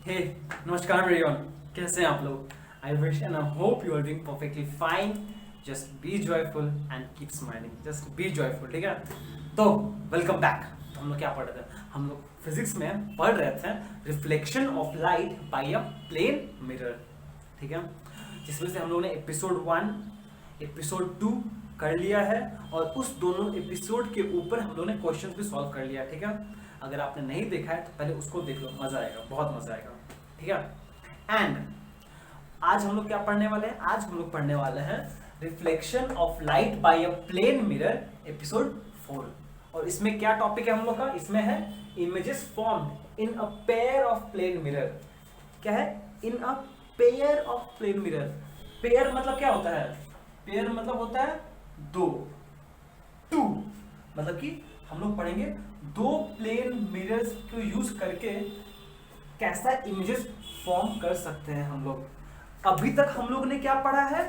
हे नमस्कार एवरीवन, कैसे हैं आप लोग? I wish and I hope you are doing perfectly fine. Just be joyful and keep smiling. Just be joyful, ठीक है? तो वेलकम बैक। तो हम लोग क्या पढ़ रहे थे? हम लोग फिजिक्स में पढ़ रहे थे reflection of light by a plane mirror, ठीक है? जिसमें से हम लोगों ने एपिसोड 1 एपिसोड 2 कर लिया है और उस दोनों एपिसोड के ऊपर हम लोगों ने क्वेश्चन भी सॉल्व कर लिया, ठीक है? अगर आपने नहीं देखा है तो पहले उसको देख लो, मजा आएगा, बहुत मजा आएगा, ठीक है? एंड आज हम लोग क्या पढ़ने वाले हैं? आज हम लोग पढ़ने वाले हैं reflection of light by a plane mirror episode 4। और इसमें क्या टॉपिक है हम लोग का? इसमें है images formed in a pair of plane mirror. क्या है? In a pair of plane mirror. Pair मतलब क्या होता है? पेयर मतलब होता है दो, टू। मतलब कि हम लोग पढ़ेंगे दो प्लेन मिरर्स को यूज करके कैसा इमेजेस फॉर्म कर सकते हैं हम लोग। अभी तक हम लोग ने क्या पढ़ा है?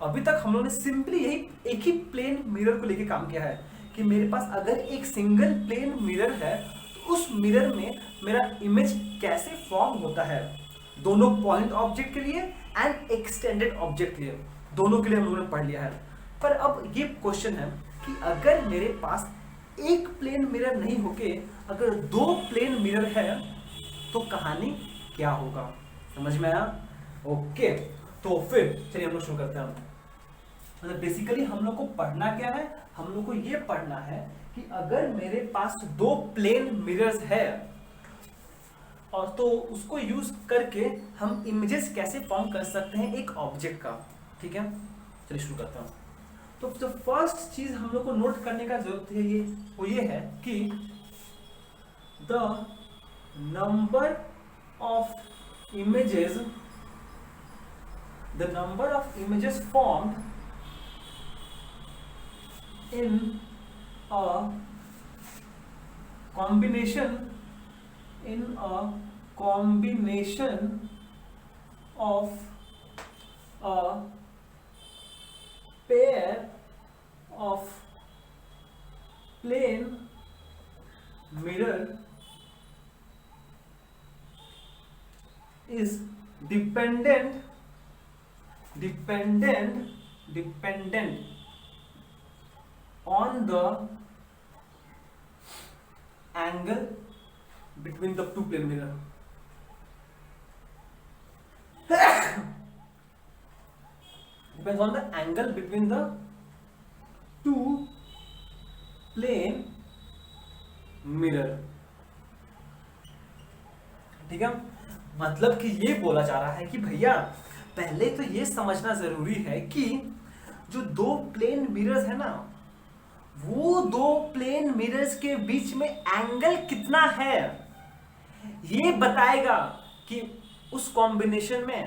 अभी तक हम लोग ने सिंपली यही एक ही प्लेन मिरर को लेके काम किया है कि मेरे पास अगर एक सिंगल प्लेन मिरर है तो उस मिरर में मेरा इमेज कैसे फॉर्म होता है, दोनों पॉइंट ऑब्जेक्ट के लिए एंड एक्सटेंडेड ऑब्जेक्ट के लिए, दोनों के लिए हम लोगों ने पढ़ लिया है। पर अब ये क्वेश्चन है कि अगर मेरे पास एक प्लेन मिरर नहीं होके अगर दो प्लेन मिरर है तो कहानी क्या होगा? समझ में आया? ओके, तो फिर चलिए हम लोग शुरू करते हैं। मतलब बेसिकली हम लोग को पढ़ना क्या है? हम लोग को ये पढ़ना है कि अगर मेरे पास दो प्लेन मिरर्स है और तो उसको यूज करके हम इमेजेस कैसे फॉर्म कर सकते हैं एक ऑब्जेक्ट का, ठीक है? चलिए शुरू करते हैं। तो जो फर्स्ट चीज हम लोग को नोट करने का जरूरत है वो ये है कि the number of images formed in a combination of a pair of plane mirror is dependent on the angle between the two plane mirror. Depends on the angle between the two plane mirror, ठीक है? मतलब कि ये बोला जा रहा है कि भैया पहले तो ये समझना जरूरी है कि जो दो प्लेन मिरर्स है ना, वो दो प्लेन मिरर्स के बीच में एंगल कितना है ये बताएगा कि उस कॉम्बिनेशन में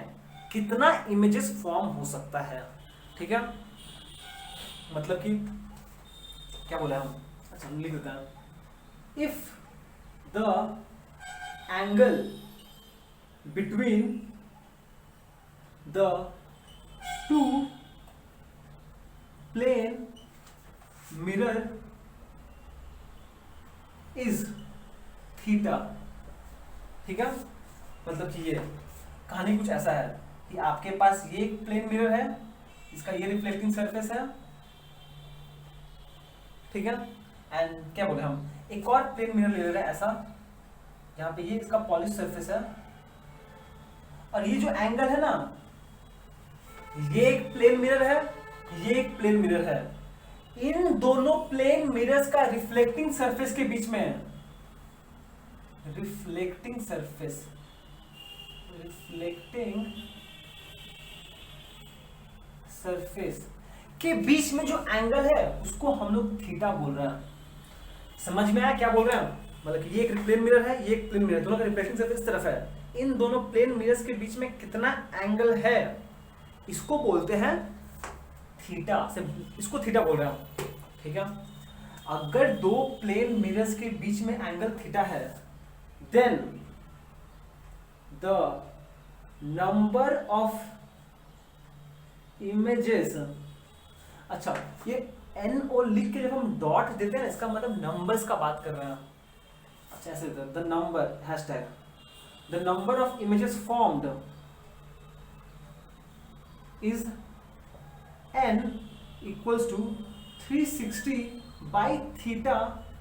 कितना इमेजेस फॉर्म हो सकता है, ठीक है? मतलब कि क्या बोला हम? अच्छा हम लिख देते हैं। If the angle between the two plane mirror is theta, ठीक है? मतलब कि ये कहानी कुछ ऐसा है कि आपके पास ये एक प्लेन मिरर है, इसका ये रिफ्लेक्टिंग सरफेस है, ठीक है? एंड क्या बोले हम, एक और प्लेन मिरर ले रहे हैं ऐसा, जहां पे ये इसका पॉलिश सरफेस है और ये जो एंगल है ना, ये एक प्लेन मिरर है, ये एक प्लेन मिरर है। इन दोनों प्लेन मिरर्स का रिफ्लेक्टिंग सरफेस के बीच में रिफ्लेक्टिंग सरफेस के बीच में जो एंगल है उसको हम लोग थीटा बोल रहे हैं। समझ में आया क्या बोल रहे हैं? मतलब कि ये एक प्लेन मिरर है, ये एक प्लेन मिरर, दोनों का रिफ्लेक्टिंग सरफेस इस तरफ है। इन दोनों प्लेन मिरर्स के बीच में कितना एंगल है इसको बोलते हैं थीटा। से इसको थीटा बोल रहे हैं, ठीक है? अगर दो प्लेन मिरर्स के बीच में एंगल थीटा है then the number of images, अच्छा ये एन ओ लिख के जब हम डॉट देते हैं ना, इसका मतलब नंबर्स का बात कर रहे हैं। अच्छा ऐसे the number hashtag the number of images formed is n equals to 360 by theta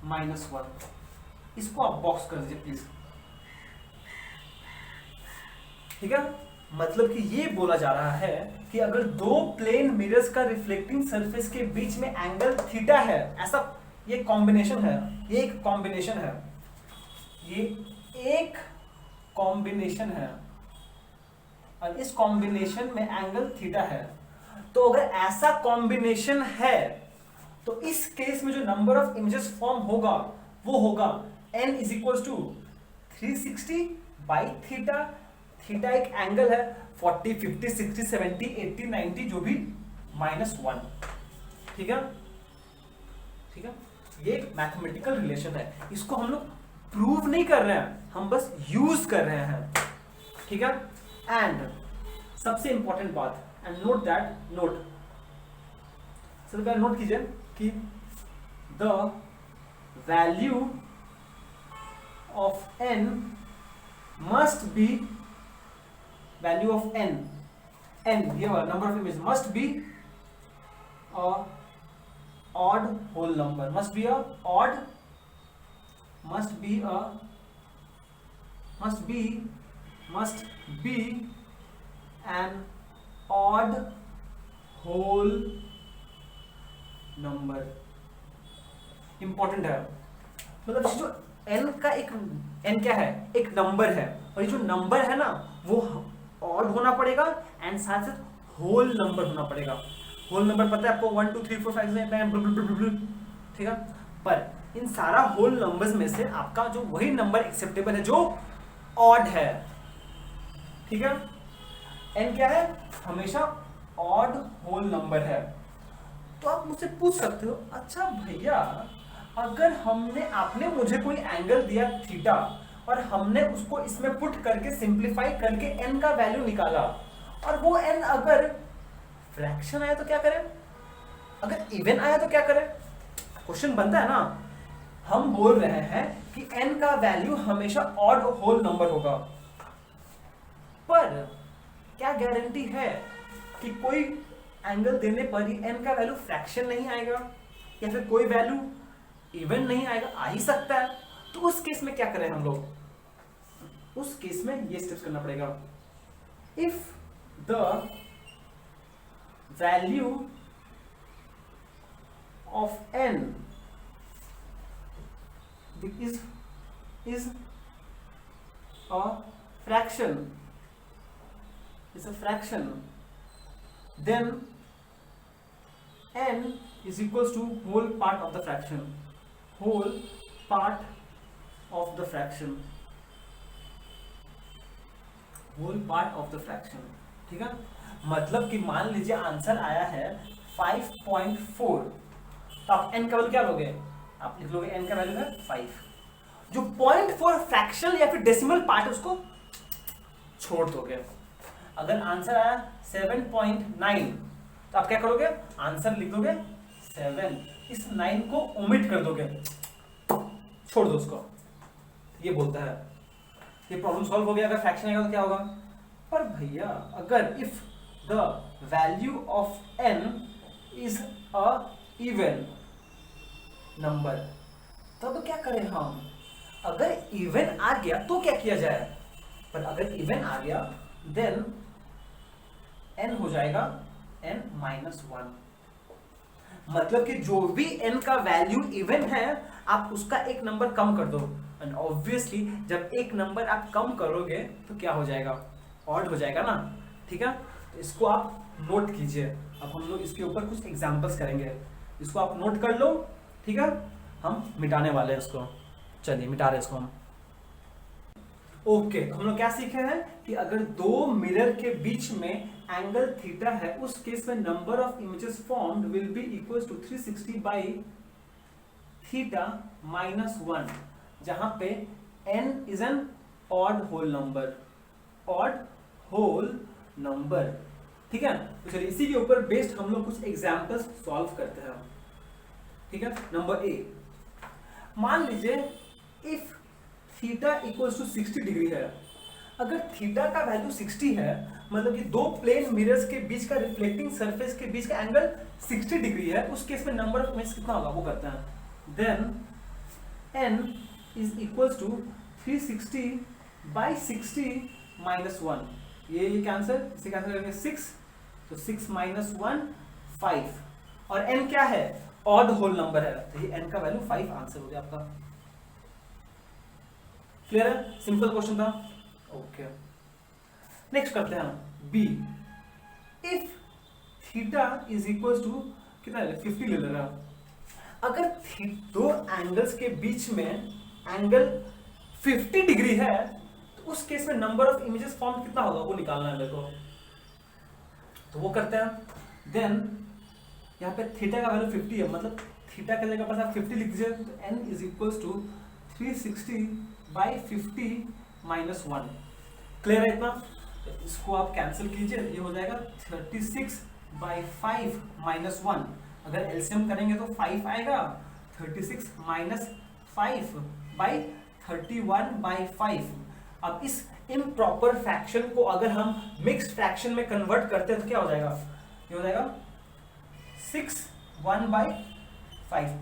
-1। इसको आप बॉक्स कर दीजिए प्लीज। ठीक है, मतलब कि ये बोला जा रहा है कि अगर दो प्लेन मिरर्स का रिफ्लेक्टिंग सरफेस के बीच में एंगल थीटा है, ऐसा ये कॉम्बिनेशन है, ये एक कॉम्बिनेशन है, ये एक कॉम्बिनेशन है और इस कॉम्बिनेशन में एंगल थीटा है। तो अगर ऐसा कॉम्बिनेशन है तो इस केस में जो नंबर ऑफ इमेजेस फॉर्म होगा वो होगा n is equal to 360 by theta. Theta एक एंगल है 40, 50, 60, 70, 80, 90 जो भी -1। ठीक है, ठीक है, ये एक मैथमेटिकल रिलेशन है, इसको हम लोग प्रूव नहीं कर रहे हैं, हम बस यूज कर रहे हैं। ठीक है, एंड सबसे इंपॉर्टेंट बात, एंड नोट दैट, नोट सबसे पहले नोट कीजिए कि the value of n must be, value of n here number of images must be a odd whole number, must be an odd whole number। Important है, मतलब जो n का एक n क्या है, एक नंबर है, और ये जो नंबर है ना वो ऑड होना पड़ेगा एंड साथ साथ होल नंबर होना पड़ेगा। होल नंबर पता है आपको 1 2 3 4 5 6 9, ठीक है, पर इन सारा होल नंबर्स में से आपका जो वही नंबर एक्सेप्टेबल है जो ऑड है। ठीक है, n क्या है, हमेशा ऑड होल नंबर है। तो आप मुझसे पूछ सकते हो, अच्छा भैया अगर आपने मुझे कोई एंगल दिया थीटा और हमने उसको इसमें पुट करके सिंप्लीफाई करके n का वैल्यू निकाला, और वो n अगर फ्रैक्शन आया तो क्या करें, अगर इवन आया तो क्या करें? क्वेश्चन बनता है ना। हम बोल रहे हैं कि n का वैल्यू हमेशा ऑड होल नंबर होगा, पर क्या गारंटी है कि कोई एंगल देने पर ही n का वैल्यू फ्रैक्शन नहीं आएगा या फिर कोई वैल्यू इवन नहीं आएगा? आ ही सकता है। तो उस केस में क्या करें हम लोग? उस केस में ये स्टेप्स करना पड़ेगा। If the value of n is a fraction, then n is equals to whole part of the fraction, whole part of the fraction, whole part of the fraction। ठीक है, मतलब कि मान लीजिए आंसर आया है 5.4, तो आप n का वैल्यू क्या लोगे? आप लिख लोगे n का वैल्यू है 5। जो 0.4 फ्रैक्शन या फिर डेसिमल पार्ट है उसको छोड़ दोगे। अगर आंसर आया 7.9 तो आप क्या करोगे? आंसर लिख दोगे 7, इस 9 को ओमिट कर दोगे, छोड़ दो उसको। ये बोलता है ये प्रॉब्लम सॉल्व हो गया। अगर फ्रैक्शन आएगा तो क्या होगा? पर भैया अगर if the value of n is a even number, तब क्या करें हम? अगर इवन आ गया तो क्या किया जाए? पर अगर इवन आ गया देन n हो जाएगा n-1। मतलब कि जो भी n का वैल्यू इवन है आप उसका एक नंबर कम कर दो, एंड ऑब्वियसली जब एक नंबर आप कम करोगे तो क्या हो जाएगा? ऑड हो जाएगा ना। ठीक है, तो इसको आप नोट कीजिए। अब हम लोग इसके ऊपर कुछ एग्जांपल्स करेंगे, इसको आप नोट कर लो। ठीक है, हम मिटाने वाले हैं इसको। चलिए मिटा रहे इसको हम। ओके, हम लोग क्या सीखे हैं कि अगर दो मिरर के बीच में एंगल थीटा है उस केस में number of images formed will be equals to 360 by theta -1, जहां पे n is an odd whole number, odd whole number. ठीक है, तो चलिए इसी के ऊपर बेस्ड हम लोग कुछ एग्जांपल्स सॉल्व करते हैं। ठीक है, नंबर ए, मान लीजिए if theta equals to 60 degree है अगर थीटा का वैल्यू 60 है, मतलब कि दो प्लेन मिरर्स के बीच का रिफ्लेक्टिंग सरफेस के बीच का एंगल 60 डिग्री है, उस केस में नंबर ऑफ इमेज कितना होगा वो करते हैं। Then n is equals to 360 by 60 minus 1, ये कैंसिल, इसे कैंसिल करेंगे 6, तो 6 माइनस 1 5, और n क्या है, ऑड होल नंबर है, तो ये n का वैल्यू 5 आंसर हो गया आपका। क्लियर है, सिंपल क्वेश्चन था। ओके, नेक्स्ट करते हैं हम B. If theta is equal to कितना है, 50 ले लेना। अगर दो एंगल्स के बीच में एंगल 50 डिग्री है, तो उस केस में नंबर ऑफ इमेजेस फॉर्म कितना होगा वो निकालना है मेरे को, तो वो करते हैं। देन यहाँ पे थीटा का वैल्यू 50 है, मतलब थीटा की जगह पर आप 50 लिख दीजिए, तो n is equals to 360 by 50 minus 1। Clear है इतना, तो इसको आप कैंसिल कीजिए, ये हो जाएगा 36 बाई 5 माइनस 1। अगर एलसीएम करेंगे तो 5 आएगा, 36 माइनस 5 बाई 31 बाई 5। अब इस इम्प्रॉपर फ्रैक्शन को अगर हम मिक्स्ड फ्रैक्शन में कन्वर्ट करते हैं तो क्या हो जाएगा, ये हो जाएगा 6 1 by 5,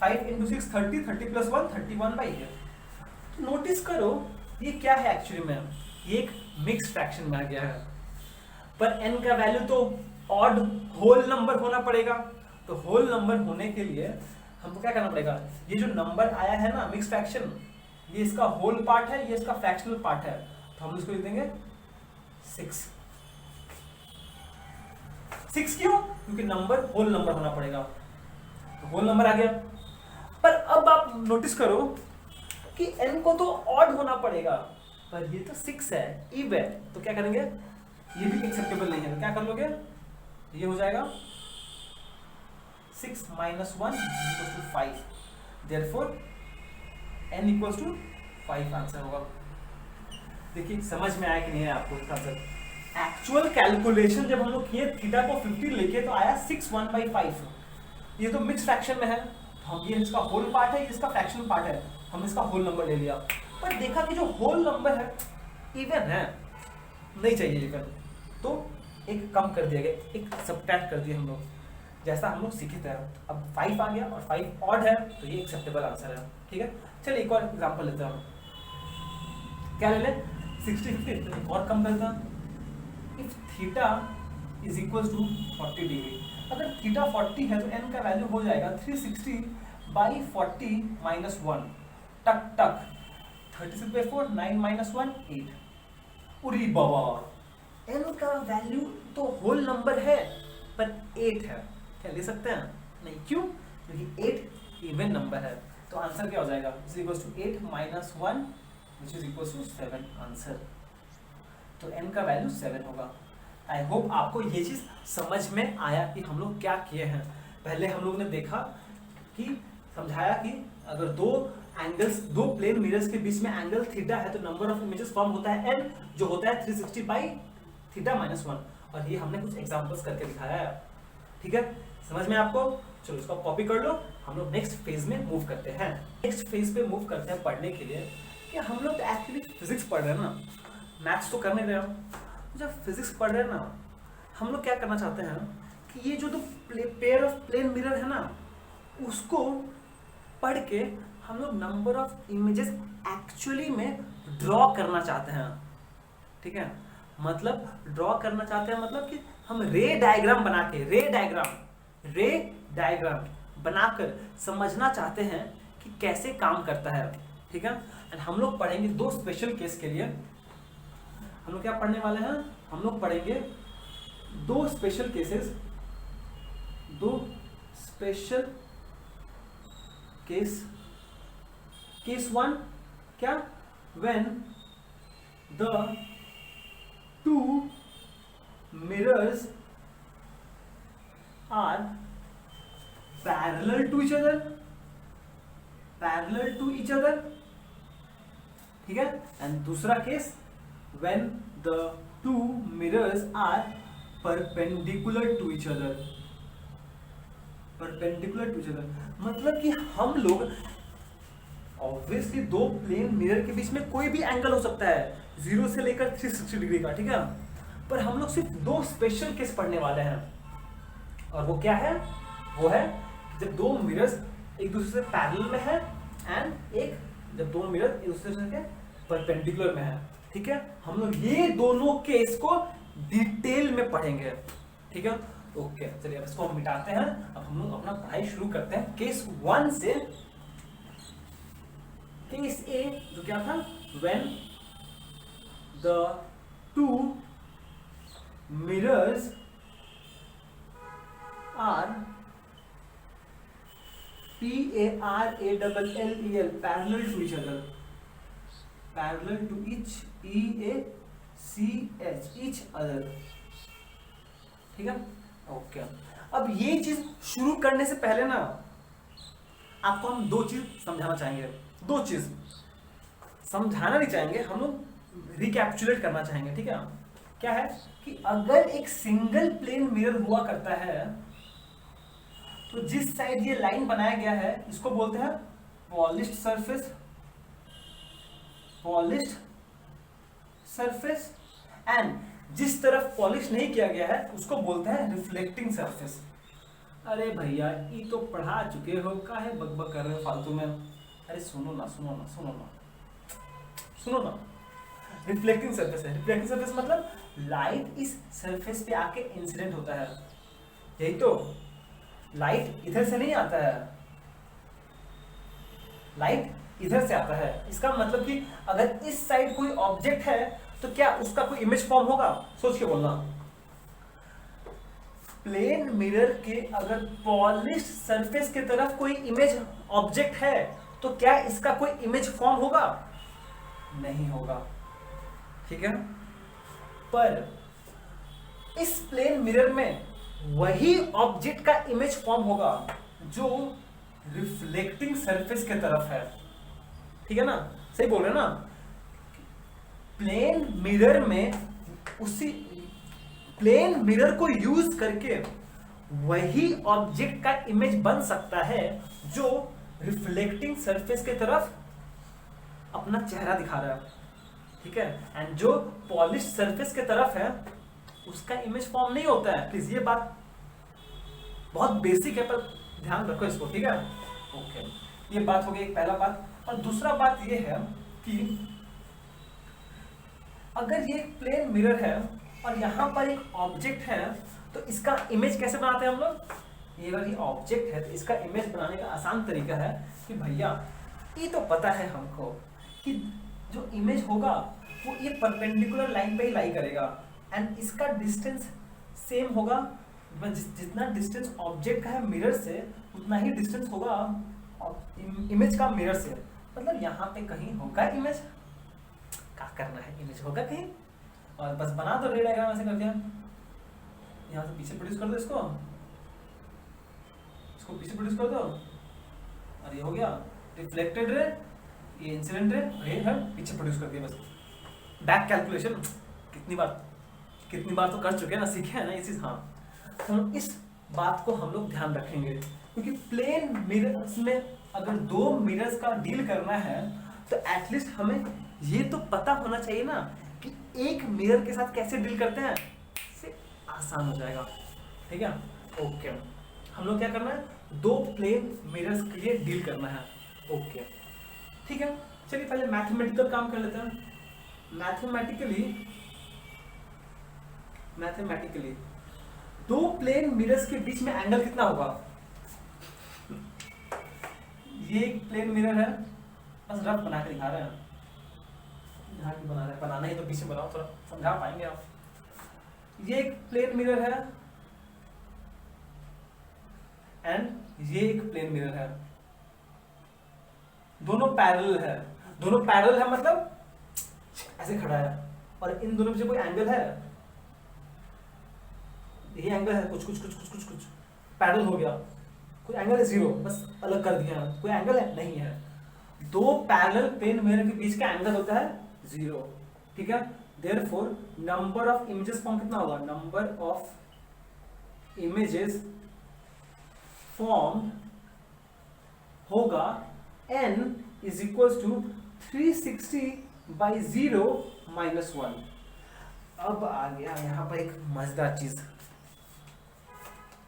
5 into 6 30, 30 plus 1 31 by 8। Notice करो ये क्या है एक्चुअली में, ये एक मिक्स फ्रैक्शन में आ गया है, पर n का वैल्यू तो ऑड होल नंबर होना पड़ेगा। तो होल नंबर होने के लिए हमको क्या करना पड़ेगा, ये जो नंबर आया है ना मिक्स फ्रैक्शन, ये इसका होल पार्ट है, ये इसका फ्रैक्शनल पार्ट है, तो हम इसको लिख देंगे 6। 6 क्यों, क्योंकि नंबर होल नंबर होना पड़ेगा, तो होल नंबर आ गया। पर अब आप नोटिस करो कि n को तो ऑड होना पड़ेगा, पर ये तो 6 है, इव है, तो क्या करेंगे, ये भी एक्सेप्टेबल नहीं है, तो क्या कर लोगे, ये हो जाएगा 6 minus 1 equals to 5, therefore n equals to 5 answer होगा। देखिए समझ में आया कि नहीं है आपको इसका आंसर। एक्चुअल कैलकुलेशन जब हम लोग किए थीटा को 50 लेके तो आया 6 1/5। ये तो मिक्स फ्रैक्शन में है, तो हम ये इसका होल पार्ट है, ये इसका फ्रैक्शन पार्ट है, हम इसका होल नंबर ले लिया, पर देखा कि जो होल नंबर है इवन है, नहीं चाहिए इवन, तो एक कम कर दिया गया, एक सबट्रैक्ट कर दिया हम लोग, जैसा हम लोग सीखे थे। अब 5 आ गया और 5 ऑड है, तो ये एक्सेप्टेबल आंसर है। ठीक है, चलिए एक और एग्जांपल लेते हैं हम, क्या ले लें, 60 50, तो एक और कम करते हैं। If theta is equal to 40 degree, अगर थीटा 40 है तो n का वैल्यू हो जाएगा 360 बाई 40 माइनस 1, टक टक 36/4 9 माइनस 1 8। उरी बाबा, n का वैल्यू तो होल नंबर है पर 8 है, क्या ले सकते हैं, नहीं, क्यों, क्योंकि 8 इवन नंबर है, तो आंसर क्या हो जाएगा, is equal to 8 minus 1 which is equal to 7 answer. तो n का वैल्यू 7 होगा। आई होप आपको ये चीज समझ में आया कि हम लोग क्या किए हैं। पहले हम लोग ने देखा कि समझाया कि अगर दो एंगल्स, दो प्लेन मिरर्स के बीच में एंगल थीटा है तो नंबर ऑफ इमेजेस फॉर्म होता है n, जो होता है 360 बाई थीटा माइनस 1, और ये हमने कुछ एग्जांपल्स करके दिखाया है। ठीक है, समझ में आपको, चलो इसको कॉपी कर लो। हम लोग नेक्स्ट फेज में मूव करते हैं। नेक्स्ट फेज पे मूव करते हैं पढ़ने के लिए कि हम लोग एक्चुअली फिजिक्स पढ़ रहे हैं ना, मैथ्स तो करने रहे हम, जब फिजिक्स पढ़ रहे हैं ना, हम लोग क्या करना चाहते हैं कि ये जो दो पेयर ऑफ प्लेन मिरर है ना, उसको पढ़ के हम लोग नंबर ऑफ इमेजेस एक्चुअली में ड्रॉ करना चाहते हैं। ठीक है, मतलब ड्रॉ करना चाहते हैं, मतलब कि हम रे डायग्राम बना के, रे डायग्राम बनाकर समझना चाहते हैं कि कैसे काम करता है। ठीक है, एंड हम लोग पढ़ेंगे दो स्पेशल केस के लिए। हम लोग क्या पढ़ने वाले हैं, हम लोग पढ़ेंगे दो स्पेशल केसेस, दो स्पेशल केस। केस 1 क्या, when the two mirrors are parallel to each other, ठीक है। एंड दूसरा case, when the two mirrors are perpendicular to each other, मतलब कि हम लोग ऑब्वियसली दो प्लेन मिरर के बीच में कोई भी एंगल हो सकता है, 0 से लेकर 360 डिग्री का, ठीक है। पर हम लोग सिर्फ दो स्पेशल केस पढ़ने वाले हैं, और वो क्या है, वो है जब दो मिरर्स एक दूसरे से पैरेलल में है, एंड एक जब दो मिरर एक दूसरे से परपेंडिकुलर में है, ठीक है। हम लोग ये दोनों केस को डिटेल में पढ़ेंगे, ठीक है। ओके, चलिए अब इसको हम मिटाते हैं। अब हम लोग अपना पढ़ाई शुरू करते हैं केस 1 से। केस ए जो क्या था, when the two mirrors are PARALLEL parallel to each other, parallel to each each other, ठीक है। ओके, अब ये चीज शुरू करने से पहले ना आपको हम दो चीज समझाना चाहेंगे। दो चीज समझाना नहीं चाहेंगे, हम लोग रिकैप्चुलेट करना चाहेंगे, ठीक है। क्या है कि अगर एक सिंगल प्लेन मिरर हुआ करता है तो जिस साइड ये लाइन बनाया गया है इसको बोलते हैं polished surface, polished surface, and जिस तरफ पॉलिश नहीं किया गया है उसको बोलते हैं रिफ्लेक्टिंग सरफेस। अरे भैया ये तो पढ़ा चुके हो, काहे बकबक कर रहे हो फालतू में। अरे सुनो ना सुनो ना सुनो ना सुनो ना। रिफ्लेक्टिंग सरफेस है, रिफ्लेक्टिंग सरफेस मतलब लाइट इस सरफेस पे आके इंसिडेंट होता है, यही तो। लाइट इधर से नहीं आता है, लाइट इधर से आता है। इसका मतलब कि अगर इस साइड कोई ऑब्जेक्ट है तो क्या उसका कोई इमेज फॉर्म होगा, सोच के बोलना। प्लेन मिरर के अगर पॉलिश्ड सरफेस की तरफ कोई इमेज ऑब्जेक्ट है तो क्या इसका कोई इमेज फॉर्म होगा, नहीं होगा, ठीक है। पर इस प्लेन मिरर में वही ऑब्जेक्ट का इमेज फॉर्म होगा जो रिफ्लेक्टिंग सरफेस के तरफ है, ठीक है ना, सही बोल रहे हैं ना। प्लेन मिरर में उसी प्लेन मिरर को यूज करके वही ऑब्जेक्ट का इमेज बन सकता है जो रिफ्लेक्टिंग सरफेस के तरफ अपना चेहरा दिखा रहा है, ठीक है। एंड जो पॉलिश सरफेस के तरफ है उसका इमेज फॉर्म नहीं होता है। प्लीज ये बात बहुत बेसिक है पर ध्यान रखो इसको, ठीक है। ओके, ये बात हो गई एक पहला बात। और दूसरा बात ये है कि अगर ये प्लेन मिरर है और यहाँ पर एक ऑब्जेक्ट है तो इसका इमेज कैसे बनाते हैं हम लोग। ये वाली ऑब्जेक्ट है तो इसका इमेज बनाने का आसान तरीका है कि भैया ये तो पता है हमको कि जो इमेज होगा वो ये परपेंडिकुलर लाइन पे ही लाई करेगा, एंड इसका डिस्टेंस सेम होगा। जितना डिस्टेंस ऑब्जेक्ट का है मिरर से उतना ही डिस्टेंस होगा इमेज का मिरर से। मतलब यहाँ पे कहीं होगा इमेज, क्या करना है, इमेज होगा कहीं, और बस बना दो रे डायग्राम ऐसे कर दिया। यहाँ से पीछे प्रोड्यूस कर दो, इसको पीछे प्रोड्यूस कर दो, और ये हो गया रिफ्लेक्टेड रे, ये इंसिडेंट रे, और ये पीछे प्रोड्यूस कर दिया। बस बैक कैलकुलेशन कितनी बार तो कर चुके हैं ना, सीखे हैं ना ये चीज। हाँ, तो इस बात को हम लोग ध्यान रखेंगे क्योंकि प्लेन मिरर्स में अगर दो मिरर्स का डील करना है तो एटलीस्ट हमें ये तो पता होना चाहिए ना कि एक मिरर के साथ कैसे डील करते हैं, इससे आसान हो जाएगा, ठीक है। ओके, हम लोग क्या करना है, दो प्लेन मिरर्स के लिए डील करना है। ओके, ठीक है। चलिए पहले मैथमेटिकल काम कर लेते हैं। मैथमेटिकली दो प्लेन मिरर्स के बीच में एंगल कितना होगा। ये एक प्लेन मिरर है, बस रफ बना के दिखा रहे हैं, यहाँ भी बना रहे हैं, बनाना ही तो पीछे बनाओ, थोड़ा समझा पाएंगे आप। ये एक प्लेन मिरर है एंड ये एक प्लेन मिरर है, दोनों पैरेलल है मतलब ऐसे खड़ा है, और इन दोनों में कोई एंगल है, ये एंगल है कुछ पैरेलल हो गया, कोई एंगल है 0, बस अलग कर दिया, कोई एंगल है नहीं है। दो पैरेलल प्लेन मिरर के बीच का एंगल होता है 0, ठीक है। Therefore number of images form कितना होगा, नंबर ऑफ इमेजेस फॉर्म होगा n is equal to 360 by 0 minus 1। अब आ गया यहाँ पर एक मजेदार चीज,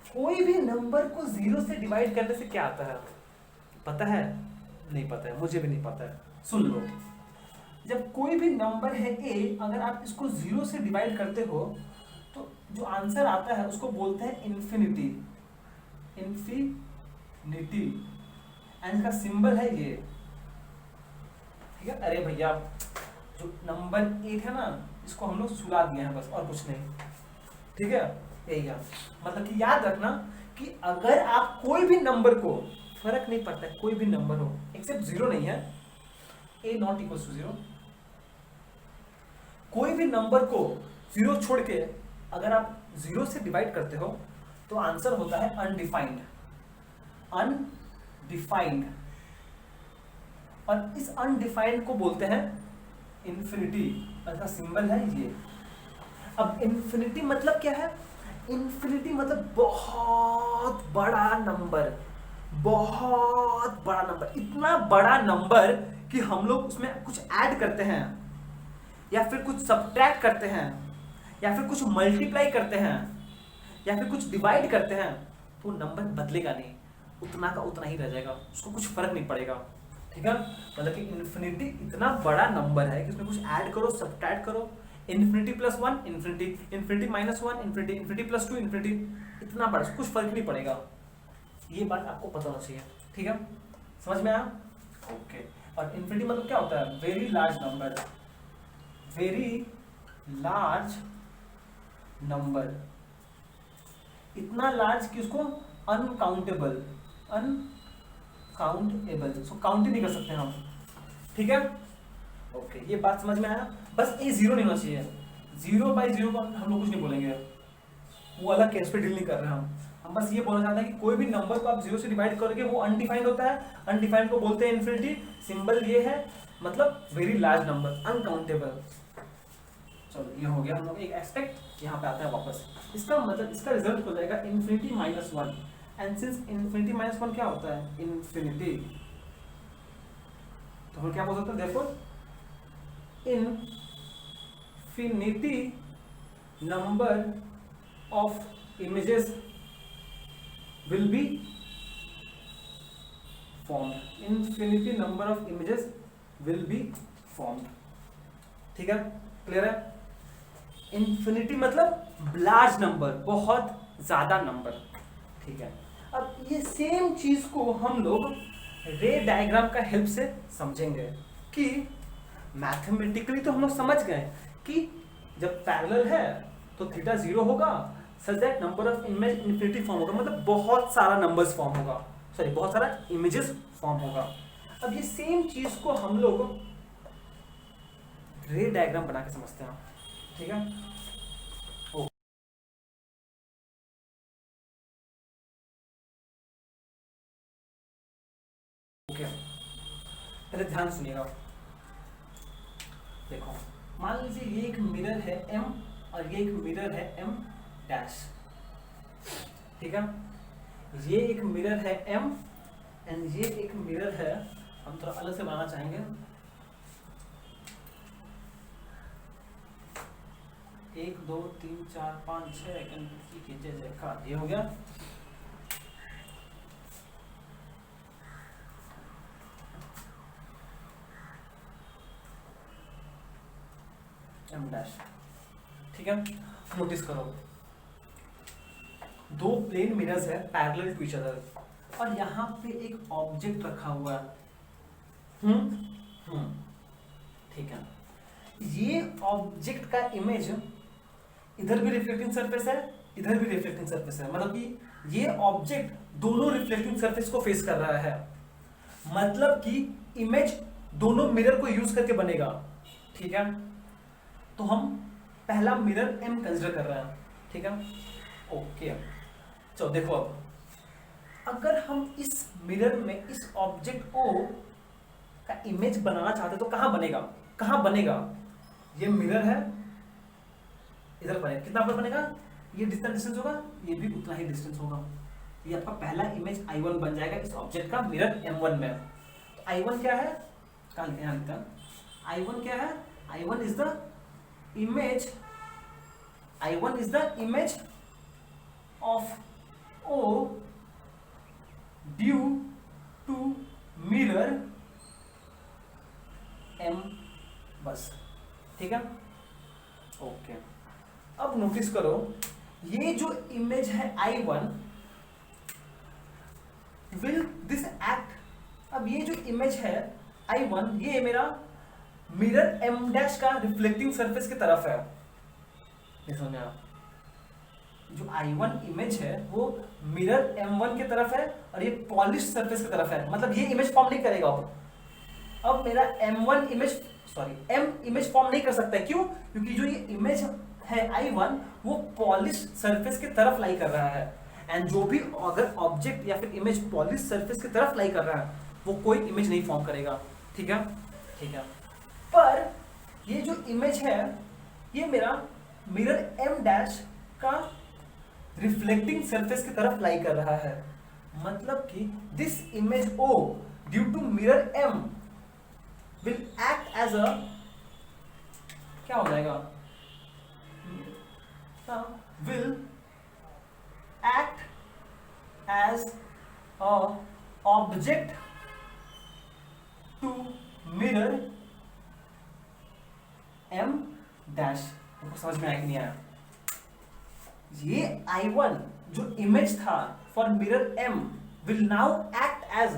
कोई भी नंबर को 0 से डिवाइड करने से क्या आता है पता है? नहीं पता है, मुझे भी नहीं पता है। सुन लो, जब कोई भी नंबर है a, अगर आप इसको 0 से डिवाइड करते हो तो जो आंसर आता है उसको बोलते हैं इन्फिनिटी। इन्फिनिटी एंड इसका सिंबल है ये, ठीक है। अरे भैया, जो नंबर 8 है ना, इसको हम लोग सुला दिए हैं बस, और कुछ नहीं, ठीक है। यही है मतलब कि याद रखना कि अगर आप कोई भी नंबर को, फर्क नहीं पड़ता है कोई भी नंबर हो एक्सेप्ट 0 नहीं है, a नॉट इक्वल टू 0, कोई भी नंबर को 0 छोड़ के अगर आप 0 से डिवाइड करते हो तो आंसर होता है अनडिफाइंड। अनडिफाइंड, और इस अनडिफाइंड को बोलते हैं इन्फिनिटी, इसका सिंबल है ये। अब इन्फिनिटी मतलब क्या है? इन्फिनिटी मतलब बहुत बड़ा नंबर, बहुत बड़ा नंबर, इतना बड़ा नंबर कि हम लोग उसमें कुछ ऐड करते हैं या फिर कुछ सब्ट्रैक्ट करते हैं या फिर कुछ मल्टीप्लाई करते हैं या फिर कुछ डिवाइड करते हैं तो नंबर बदलेगा नहीं, उतना का उतना ही रह जाएगा, उसको कुछ फर्क नहीं पड़ेगा, ठीक है। मतलब कि इन्फिनिटी इतना बड़ा नंबर है कि उसमें कुछ ऐड करो, सब्ट्रैक्ट करो, infinity plus 1 infinity, infinity minus 1 infinity, infinity plus 2 infinity, इतना बड़ा, कुछ फर्क नहीं पड़ेगा। ये बात आपको पता होना चाहिए, ठीक है। समझ में आया? ओके। और इन्फिनिटी मतलब क्या होता है? Very large number, very large number, इतना लार्ज कि उसको अनकाउंटेबल, अनकाउंटेबल, उसको काउंट ही नहीं कर सकते हम, ठीक है। ओके, ये बात समझ में आया? बस ये 0 नहीं होना चाहिए, 0 बाई 0 को हम लोग कुछ नहीं बोलेंगे, वो अलग केस पे डील नहीं कर रहे हैं हम बस ये बोलना चाहते हैं कि कोई भी नंबर को आप 0 से डिवाइड करोगे वो अनडिफाइंड होता है, अनडिफाइंड को बोलते हैं इन्फिनिटी, सिंबल ये है, मतलब वेरी लार्ज नंबर, अनकाउंटेबल। चलो ये हो गया हम लोग एक एस्पेक्ट, यहाँ पे आता है वापस, इसका मतलब इसका रिजल्ट हो जाएगा infinity minus 1, and since infinity minus 1 क्या होता है? इन्फिनिटी, तो हम क्या बोल सकते हैं? देखो, infinity number of images will be formed, infinity number of images will be formed, ठीक है, क्लियर है। इन्फिनिटी मतलब लार्ज नंबर, बहुत ज्यादा नंबर, ठीक है। अब ये सेम चीज को हम लोग रे डायग्राम का हेल्प से समझेंगे कि मैथमेटिकली तो हम लोग समझ गए कि जब पैरेलल है तो थीटा 0 होगा, such that number of image infinity form होगा, मतलब बहुत सारा नंबर्स फॉर्म होगा, सॉरी बहुत सारा इमेजेस फॉर्म होगा। अब ये सेम चीज को हम लोग रे डायग्राम बना के समझते हैं, ठीक है। ओके, पहले ध्यान सुनिएगा, देखो मान लीजिए ये एक मिरर है m और ये एक मिरर है m डैश, ठीक है। ये एक मिरर है m एंड ये एक मिरर है, हम थोड़ा अलग से बनाना चाहेंगे, एक दो तीन चार पाँच छः, ये हो गया। एम डैश, ठीक है। नोटिस करो, दो प्लेन मिरर्स है पैरेलल टू ईच अदर, और यहाँ पे एक ऑब्जेक्ट रखा हुआ है, ठीक है। ये ऑब्जेक्ट का इमेज इधर भी रिफ्लेक्टिंग सरफेस है, इधर भी रिफ्लेक्टिंग सरफेस है, मतलब कि ये ऑब्जेक्ट दोनों रिफ्लेक्टिंग सरफेस को फेस कर रहा है, मतलब कि इमेज दोनों मिरर को यूज करके बनेगा, ठीक है। तो हम पहला मिरर m कंसीडर कर रहे हैं, ठीक है। ओके, चलो देखो, अब अगर हम इस मिरर में इस ऑब्जेक्ट को का इमेज बनाना चाहते तो कहां बनेगा? कहां बनेगा? ये मिरर है, इधर बनेगा, कितना पर बनेगा? ये डिस्टेंस होगा, ये भी उतना ही डिस्टेंस होगा, ये आपका पहला इमेज I1 बन जाएगा इस ऑब्जेक्ट का मिरर M1 में। तो I1 क्या है, कहाँ लिखते हैं, लिखते हैं I1 क्या है, I1 is the image, I1 is the image of O due to mirror M, बस, ठीक है, ओके। अब नोटिस करो ये जो इमेज है I1 विल दिस एक्ट, अब ये जो इमेज है I1 ये मेरा मिरर M डैश का रिफ्लेक्टिंग सरफेस की तरफ है, समझ में आया? जो I1 इमेज है वो मिरर M1 की तरफ है और ये पॉलिश सरफेस की तरफ है, मतलब ये इमेज फॉर्म नहीं करेगा। अब मेरा M1 image, sorry M image form नहीं कर सकता है, क्यों? क्योंकि जो ये इमेज है I1 वो पॉलिश सरफेस की तरफ लाई कर रहा है, एंड जो भी अगर ऑब्जेक्ट या फिर इमेज पॉलिश सरफेस की तरफ लाई कर रहा है वो कोई इमेज नहीं फॉर्म करेगा, ठीक है, ठीक है। पर ये जो इमेज है ये मेरा मिरर M डैश का रिफ्लेक्टिंग सरफेस की तरफ लाई कर रहा है, मतलब कि this image O due to mirror M will act as a, क्या हो जाएगा, will act as a object to mirror M dash. समझ में आया कि नहीं आया? ये I1 जो इमेज था for mirror M will now act as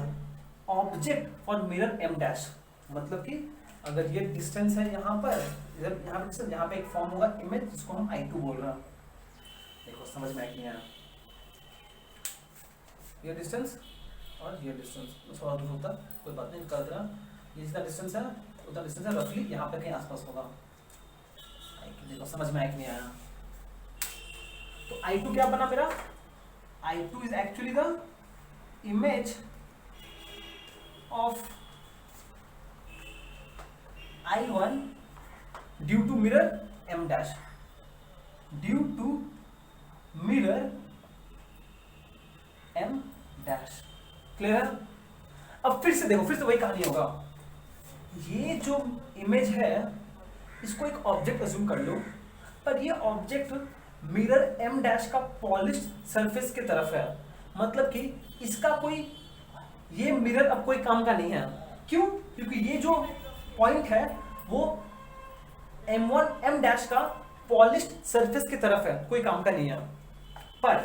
object for mirror M dash, मतलब कि अगर ये डिस्टेंस है यहाँ पर, इधर यहाँ पे डिस्टेंस, यहाँ पे एक फॉर्म होगा इमेज जिसको हम I2 बोल रहे हैं। देखो समझ में आया कि नहीं आया? ये डिस्टेंस और ये डिस्टेंस थोड़ा दूर होता, कोई बात नहीं, कर देना। ये जितना डिस्टेंस है उतना डिस्टेंस है रफली यहाँ पे कहीं आसपास होगा। देखो समझ में आया कि नहीं आया? तो I2 क्या बना मेरा? I2 is actually the image of I1 due to mirror M dash, due to mirror M dash. Clear है? अब फिर से देखो, फिर से वही कहानी होगा। ये जो इमेज है इसको एक ऑब्जेक्ट अज्यूम कर लो, पर ये ऑब्जेक्ट मिरर M डैश का पॉलिश सरफेस की तरफ है, मतलब कि इसका कोई, ये मिरर अब कोई काम का नहीं है। क्यों? क्योंकि ये जो पॉइंट है वो M1 M डैश का पॉलिश सरफेस की तरफ है, कोई काम का नहीं है। पर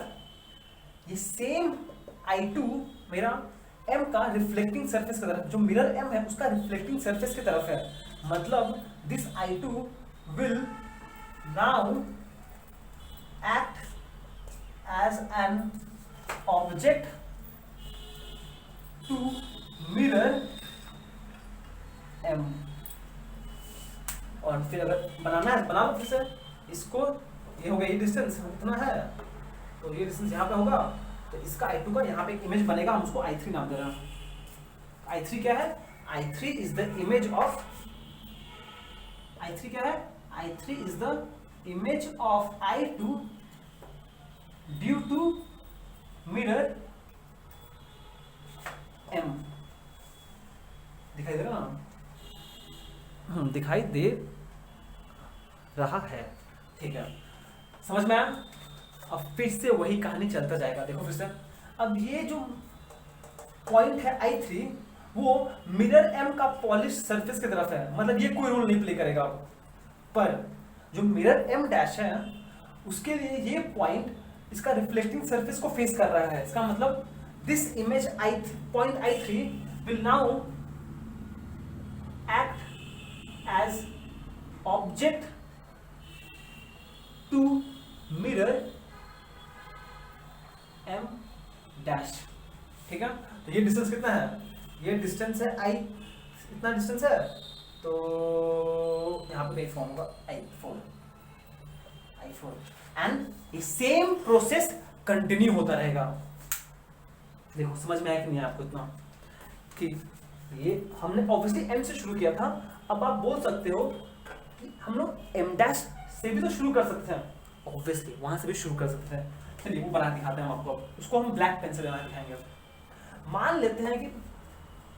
ये सेम I2 मेरा M का रिफ्लेक्टिंग सरफेस की तरफ, जो मिरर M है उसका रिफ्लेक्टिंग सरफेस की तरफ है, मतलब this I2 will now act as an object to mirror M। और फिर अगर बनाना है बना लो फिर से इसको, ये हो गया ये डिस्टेंस इतना है, तो ये डिस्टेंस यहाँ पे होगा, तो इसका I2 का यहाँ पे एक इमेज बनेगा, हम उसको I3 नाम दे रहे हैं। I3 क्या है? I3 is the image of, I3 क्या है? I3 is the image of I2 due to mirror M। दिखाई दे रहा ना? दिखाई दे रहा है, ठीक है, समझ में आया? अब फिर से वही कहानी चलता जाएगा। देखो फिर से, अब ये जो पॉइंट है I3 वो मिरर M का पॉलिश सरफेस की तरफ है, मतलब ये कोई रोल नहीं प्ले करेगा। पर जो मिरर M डैश है उसके लिए ये पॉइंट इसका रिफ्लेक्टिंग सरफेस को फेस कर रहा है, इसका मतलब this image point I3 will now act as object to mirror M dash, ठीक है। तो ये डिस्टेंस कितना है? ये डिस्टेंस है I, इतना डिस्टेंस है, तो यहाँ पे एक फॉर्म होगा I4 एंड ये सेम प्रोसेस कंटिन्यू होता रहेगा। देखो समझ में आया कि नहीं आपको इतना? कि ये हमने ऑब्वियसली M से शुरू किया था, अब आप बोल सकते हो कि हम लोग M डैश से भी तो शुरू कर सकते हैं, ऑब्वियसली वहां से भी शुरू कर सकते हैं। चलिए वो बना दिखाते हैं हम आपको, उसको हम ब्लैक पेन से बना दिखाएंगे। मान लेते हैं कि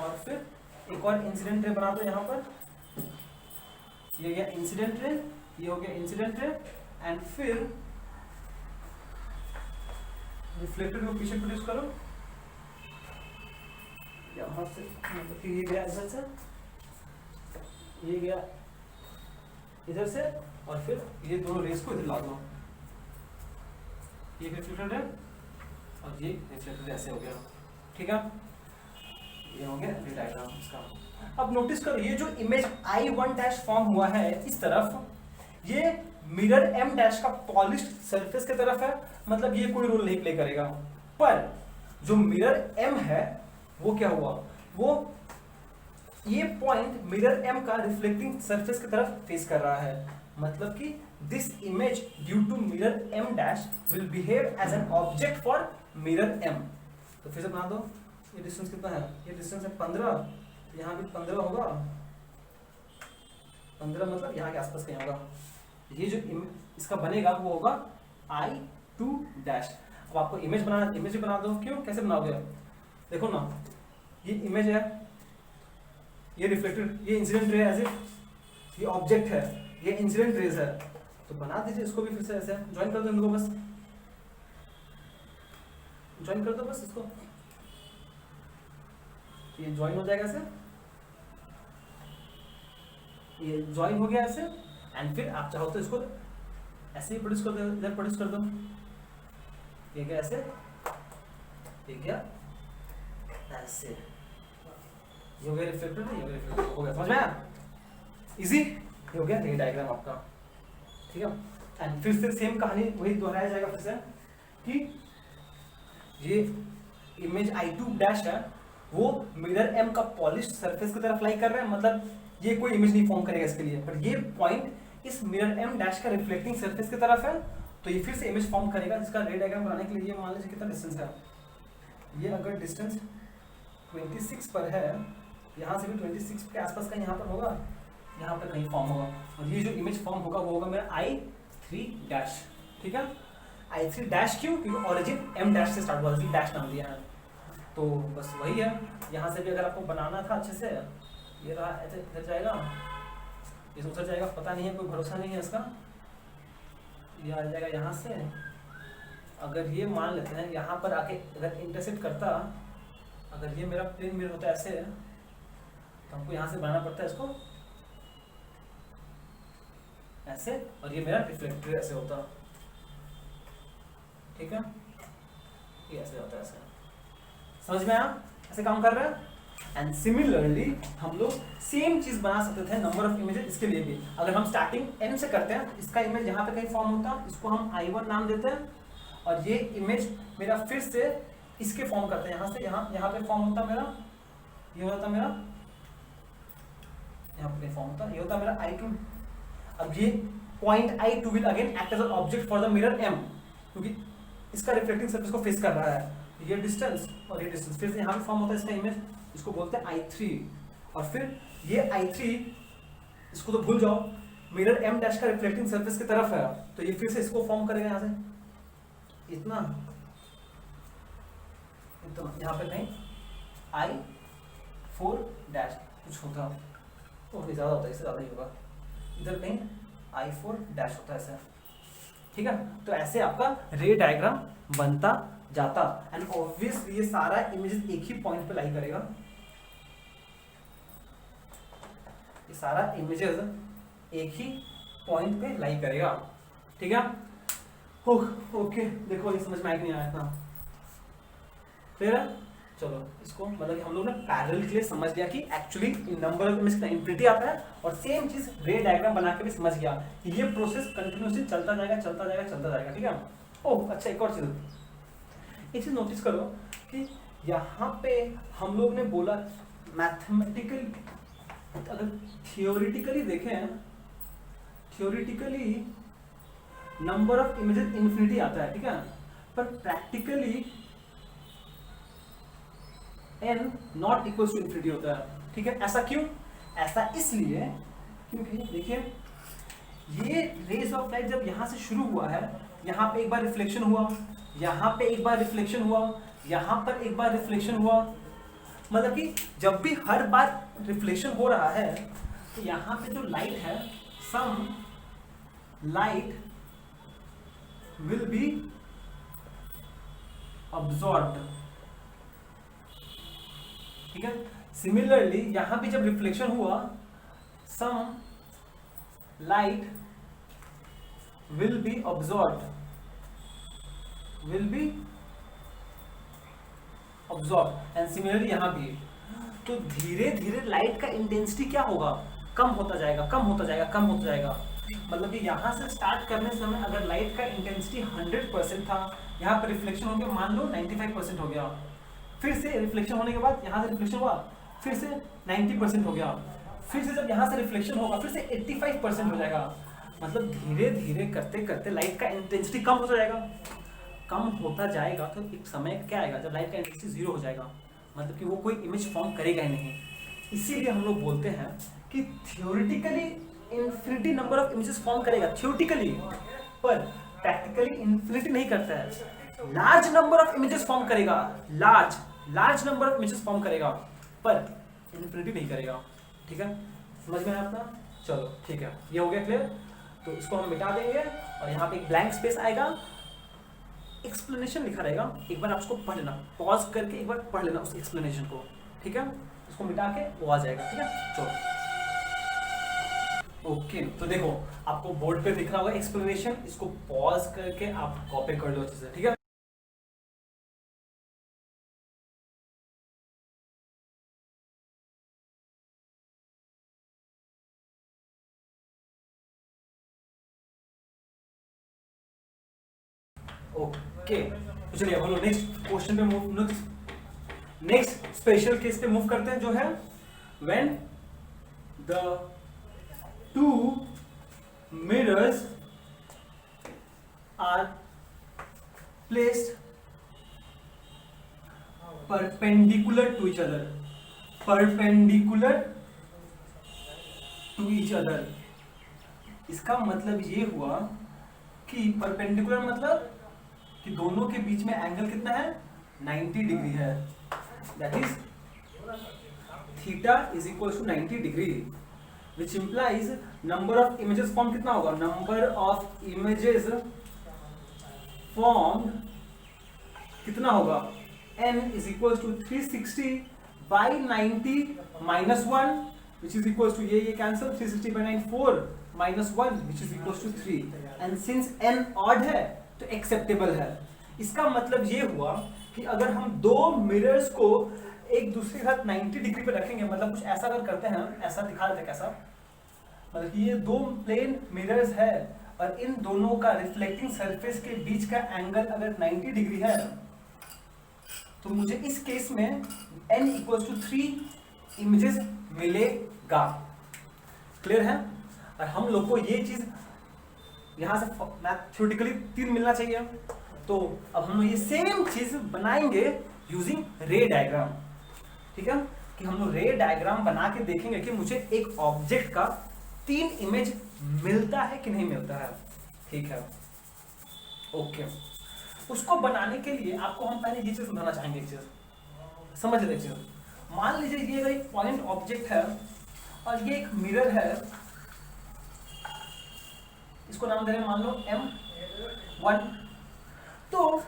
और फिर एक और इंसिडेंट रे बना दो यहाँ पर, ये हो गया इंसिडेंट रे, ये हो गया इंसिडेंट रे, एंड फिर रिफ्लेक्टेड को पीछे प्रोड्यूस करो, यहाँ से मतलब ये गया इधर से, ये गया इधर से, और फिर ये दोनों रेस को इधर ला दो, ये रिफ्लेक्टेड है और ये रिफ्लेक्टेड ऐसे हो गया, ठीक है, ये हो गया रे डायग्राम इसका। अब नोटिस करो ये जो इमेज I1 डैश फॉर्म हुआ है इस तरफ, ये मिरर M डैश का पॉलिश्ड सरफेस की तरफ है, मतलब ये कोई रोल नहीं प्ले करेगा, पर जो मिरर M है वो क्या हुआ, वो ये पॉइंट मिरर M का रिफ्लेक्टिंग सरफेस की तरफ फेस कर रहा है, मतलब कि this image due to mirror M dash will behave as an object for mirror M। तो फिर से बना दो, ये डिस्टेंस कितना है, ये डिस्टेंस है 15, यहाँ भी 15 होगा, 15 मतलब यहाँ के आसपास कहीं होगा, ये जो इसका बनेगा वो होगा I2 डैश। अब आपको इमेज बनाना, इमेज बना दो, क्यों, कैसे बनाओगे, देखो ना, ये इमेज है, ये रिफ्लेक्टेड, ये इंसिडेंट रे है, ये ऑब्जेक्ट है, ये इंसिडेंट रेज है, तो बना दीजिए इसको भी फिर से ऐसे, ज्वाइन कर दो इनको, बस ज्वाइन कर दो बस इसको, ये ज्वाइन हो जाएगा ऐसे, ये ज्वाइन हो गया ऐसे, एंड फिर आप चाहो तो इसको ऐसे ही प्रोड्यूस कर दो, इधर प्रोड्यूस कर दो, ये क्या ऐसे, ये क्या ऐसे, ये हो गया रिफ्लेक्टेड, ये हो गया रिफ्लेक्टेड, हो गया, समझ में आया, इजी, ये हो गया रे डायग्राम आपका, ठीक है। एंड फिर से सेम कहानी वही दोहराया जाएगा फिर से कि ये इमेज I2 डैश है, वो मिरर M का पॉलिश्ड सरफेस की तरफ लाई कर रहा है, मतलब ये कोई इमेज नहीं फॉर्म करेगा इसके लिए, पर ये पॉइंट इस मिरर M डैश का रिफ्लेक्टिंग सरफेस की तरफ है, तो ये फिर से इमेज फॉर्म करेगा, जिसका रे डायग्राम बनाने के लिए ये मान लीजिए कितना डिस्टेंस है, ये अगर डिस्टेंस 26 पर है, यहाँ से भी 26 के आसपास का यहाँ पर होगा, यहाँ पर कहीं फॉर्म होगा, और ये जो इमेज फॉर्म होगा वो होगा मेरा I3 डैश, ठीक है। I3 डैश क्यों, क्योंकि ऑरिजिन M डैश से स्टार्ट हुआ, इसलिए डैश नाम दिया है, तो बस वही है। यहाँ से भी अगर आपको बनाना था अच्छे से, ये रहा ऐसे इधर जाएगा, ये उधर जाएगा, पता नहीं है, कोई भरोसा नहीं है इसका, ये आ जाएगा यहाँ से, अगर ये मान लेते हैं यहाँ पर आके अगर इंटरसेक्ट करता, अगर ये मेरा प्लेन मिरर होता है ऐसे, तो हमको यहाँ से बनाना पड़ता है इसको ऐसे, और ये मेरा रिफ्लेक्टर ऐसे होता, ठीक है, ये ऐसे होता है, ऐसे, समझ में आया, ऐसे काम कर रहा है। एंड सिमिलरली हम लोग सेम चीज बना सकते थे नंबर ऑफ इमेजेस, इसके लिए भी अगर हम स्टार्टिंग n से करते हैं, इसका इमेज यहाँ पे कहीं फॉर्म होता, इसको हम I1 नाम देते हैं, और ये इमेज मेरा फिर से इसके फॉर्म करते हैं, यहाँ से यहाँ पे फॉर्म होता मेरा, ये होता मेरा, यहाँ पे फॉर्म होता, ये होता मेरा I2। अब ये point I2 will again act as an object for the mirror M, क्योंकि इसका रिफ्लेक्टिंग सरफेस को फेस कर रहा है, ये डिस्टेंस और ये डिस्टेंस, फिर से यहाँ पे फॉर्म होता है इसका इमेज, इसको बोलते हैं I3, और फिर ये I3, इसको तो भूल जाओ, मिरर M डैश का रिफ्लेक्टिंग सरफेस की तरफ है, तो ये फिर से इसको फॉर्म करेगा यहाँ से, इतना इतना, यहाँ पे कहीं I4 डैश कुछ होता, तो ज़्यादा होता है, इससे ज़्यादा ही होगा, इधर कहीं I4 डैश होता है ऐसा, ठीक है। तो ऐसे आपका रे डायग्राम बनता जाता, एंड ऑब्वियसली ये सारा इमेजेस एक ही पॉइंट पे लाई करेगा, ये सारा इमेजेस एक ही पॉइंट पे लाई करेगा, ठीक है। ओके, देखो ये समझ में आया कि नहीं आया इतना, क्लियर है। चलो इसको मतलब कि हम लोग ने पैरेलल के लिए समझ लिया कि एक्चुअली नंबर ऑफ इमेज कितना इंफिनिटी आता है, और सेम चीज रे डायग्राम बना के भी समझ गया कि ये प्रोसेस कंटिन्यूसली चलता जाएगा चलता जाएगा चलता जाएगा, ठीक है। ओह अच्छा, एक और चीज, एक चीज नोटिस करो कि यहाँ पे हम लोग ने बोला मैथमेटिकल, अगर थियोरिटिकली देखें, theoretically number of images infinity आता है, ठीक है, पर practically n not equal to infinity होता है, ठीक है। ऐसा क्यों? ऐसा इसलिए क्योंकि देखिए ये रेज ऑफ लाइट जब यहाँ से शुरू हुआ है, यहाँ पे एक बार रिफ्लेक्शन हुआ, यहाँ पे एक बार रिफ्लेक्शन हुआ, यहाँ पर एक बार रिफ्लेक्शन हुआ, मतलब कि जब भी हर बार रिफ्लेक्शन हो रहा है तो यहाँ पे जो लाइट है, some light will be absorbed, ठीक है। सिमिलरली यहां भी जब रिफ्लेक्शन हुआ, some light will be absorbed, and similarly यहां भी। तो धीरे धीरे लाइट का इंटेंसिटी क्या होगा, कम होता जाएगा, कम होता जाएगा, कम होता जाएगा। मतलब कि यहाँ से स्टार्ट करने समय अगर लाइट का इंटेंसिटी 100% था, यहाँ पर रिफ्लेक्शन हो गया मान लो 95% हो गया, फिर से रिफ्लेक्शन होने के बाद यहाँ से रिफ्लेक्शन हुआ, फिर से 90% हो गया, फिर से जब यहाँ से रिफ्लेक्शन होगा फिर से 85% हो जाएगा। मतलब धीरे धीरे करते करते लाइट का इंटेंसिटी कम होता जाएगा, कम होता जाएगा। तो एक समय क्या आएगा जब लाइट का इंटेंसिटी 0 हो जाएगा, मतलब कि वो कोई इमेज फॉर्म करेगा ही नहीं। इसीलिए हम लोग बोलते हैं कि theoretically infinity number of images form करेगा, थियोरिटिकली, पर प्रैक्टिकली इन्फिनिटी नहीं करता है। Large number of images form करेगा, large number of images form करेगा, पर इन्फिनिटी नहीं करेगा। ठीक है, समझ में आया अपना? चलो ठीक है, ये हो गया क्लियर। तो इसको हम मिटा देंगे और यहाँ पे एक ब्लैंक स्पेस आएगा, एक्सप्लेनेशन लिखा रहेगा। एक बार आप उसको पढ़ लेना, पॉज करके एक बार पढ़ लेना उस एक्सप्लेनेशन को, ठीक है। इसको मिटा के वो आ जाएगा, ठीक है। चलो ओके, तो देखो आपको बोर्ड पे दिख रहा होगा एक्सप्लेनेशन, इसको पॉज करके आप कॉपी कर लो अच्छे से, ठीक है। ओके, तो चलिए बोलो नेक्स्ट क्वेश्चन पे मूव, नेक्स्ट स्पेशल केस पे मूव करते हैं, जो है when the two mirrors are placed perpendicular to each other, perpendicular to each other। इसका मतलब ये हुआ कि परपेंडिकुलर मतलब कि दोनों के बीच में एंगल कितना है, 90 डिग्री है। That is theta is equal to 90 degree, which implies number of images formed कितना होगा, number of images formed कितना होगा, n is equals to 360 by 90 minus 1 which is equals to ये cancel, 360 by 9 4 minus 1 which is equals to 3, and since n odd है तो acceptable है। इसका मतलब ये हुआ कि अगर हम दो मिरर्स को एक दूसरे के साथ 90 डिग्री पे रखेंगे, मतलब कुछ ऐसा अगर करते हैं, ऐसा दिखा देते हैं कैसा, मतलब कि ये दो प्लेन मिरर्स है और इन दोनों का रिफ्लेक्टिंग सरफेस के बीच का एंगल अगर 90 डिग्री है, तो मुझे इस केस में n इक्वल्स टू 3 इमेजेस मिलेगा। क्लियर है? और हम लोग को ये चीज यहां से मैथमेटिकली 3 मिलना चाहिए। तो अब हम लोग ये सेम चीज बनाएंगे यूजिंग रे डायग्राम, ठीक है। कि हम लोग रे डायग्राम बना के देखेंगे कि मुझे एक ऑब्जेक्ट का 3 इमेज मिलता है कि नहीं मिलता है, ठीक है। ओके, उसको बनाने के लिए आपको हम पहले ये चीज समझाना चाहेंगे, एक चीज समझ लीजिए। मान लीजिए ये अगर एक पॉइंट ऑब्जेक्ट है और ये एक मिरर है, इसको नाम दे रहे हैं मान लो M1। तो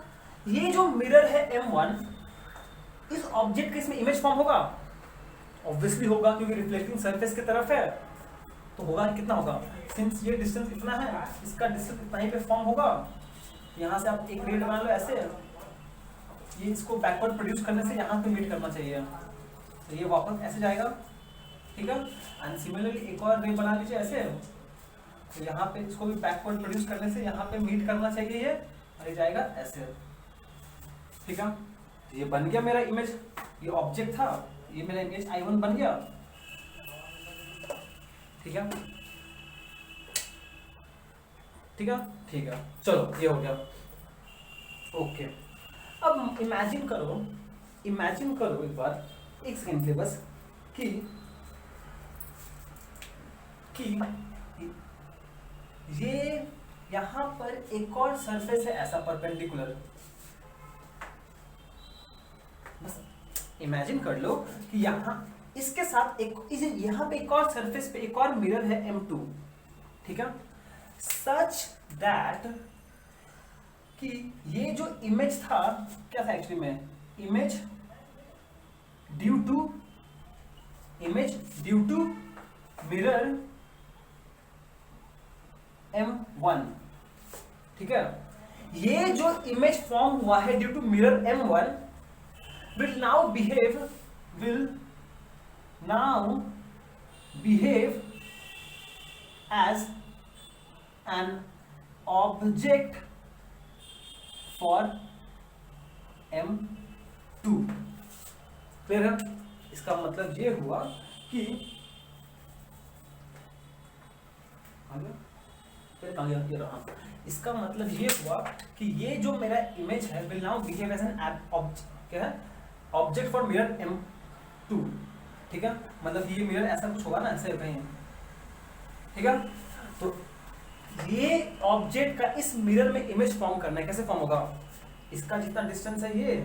ये जो मिरर है M1, इस ऑब्जेक्ट के इसमें इमेज फॉर्म होगा, ऑब्वियसली होगा क्योंकि रिफ्लेक्टिंग सरफेस की तरफ है, तो होगा कितना होगा, सिंस ये डिस्टेंस इतना है, इसका डिस्टेंस इतना ही पे फॉर्म होगा। यहाँ से आप एक रे बना लो ऐसे, ये इसको बैकवर्ड प्रोड्यूस करने से यहाँ पे मीट करना चाहिए, तो ये वापस ऐसे जाएगा, ठीक है। एंड सिमिलरली एक और रे बना लीजिए ऐसे, तो यहाँ पे इसको भी बैकवर्ड प्रोड्यूस करने से यहाँ पे मीट करना चाहिए ये, और ये जाएगा ऐसे, ठीक है। तो ये बन गया मेरा इमेज, ये ऑब्जेक्ट था, ये मेरा इमेज I1 बन गया, ठीक है, ठीक है, ठीक है। चलो ये हो गया। ओके, अब इमेजिन करो एक बार, एक सेकंड के लिए बस, कि ये यहां पर एक और सरफेस है ऐसा परपेंडिकुलर, बस इमेजिन कर लो कि यहाँ इसके साथ यहाँ पे एक और सरफेस पे एक और मिरर है M2, ठीक है, सच दैट कि ये जो इमेज था क्या था एक्चुअली में, image due to mirror M1, ठीक है, ये जो इमेज फॉर्म हुआ है due to mirror M1 will now behave as an object for M2। Clear है? इसका मतलब ये हुआ कि इसका मतलब ये हुआ कि ये जो मेरा इमेज है will now behave as an object for mirror M2, ठीक है, मतलब ये मिरर ऐसा कुछ होगा ना, ऐसे कहीं, ठीक है, तो ये ऑब्जेक्ट का इस मिरर में इमेज फॉर्म करना है, कैसे फॉर्म होगा, इसका जितना डिस्टेंस है ये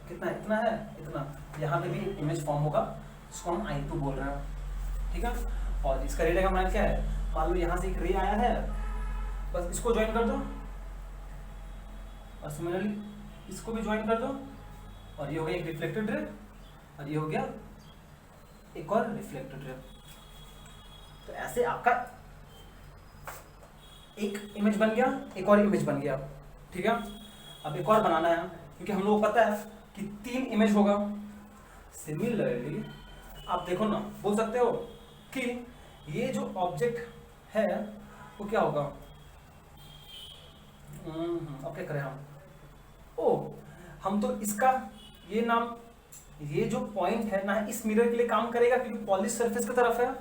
कितना, इतना है, इतना, यहाँ पे भी इमेज फॉर्म होगा, इसको हम I2 बोल रहे हैं, ठीक है, और इसका रे डायग्राम क्या है, मान लो यहाँ से एक रे आया है, बस इसको ज्वाइन कर दो और सिमिलरली इसको भी ज्वाइन कर दो, और ये हो गया एक रिफ्लेक्टेड रे और ये हो गया एक और रिफ्लेक्टेड रे। तो ऐसे आपका एक इमेज बन गया, एक और इमेज बन गया, ठीक है। अब एक और बनाना है क्योंकि हम लोग को पता है कि 3 इमेज होगा। सिमिलरली आप देखो ना, बोल सकते हो कि ये जो ऑब्जेक्ट है वो क्या होगा, अब क्या करें हम तो इसका ये नाम, ये जो पॉइंट है ना इस मिरर के लिए काम करेगा क्योंकि पॉलिश सरफेस की तरफ है,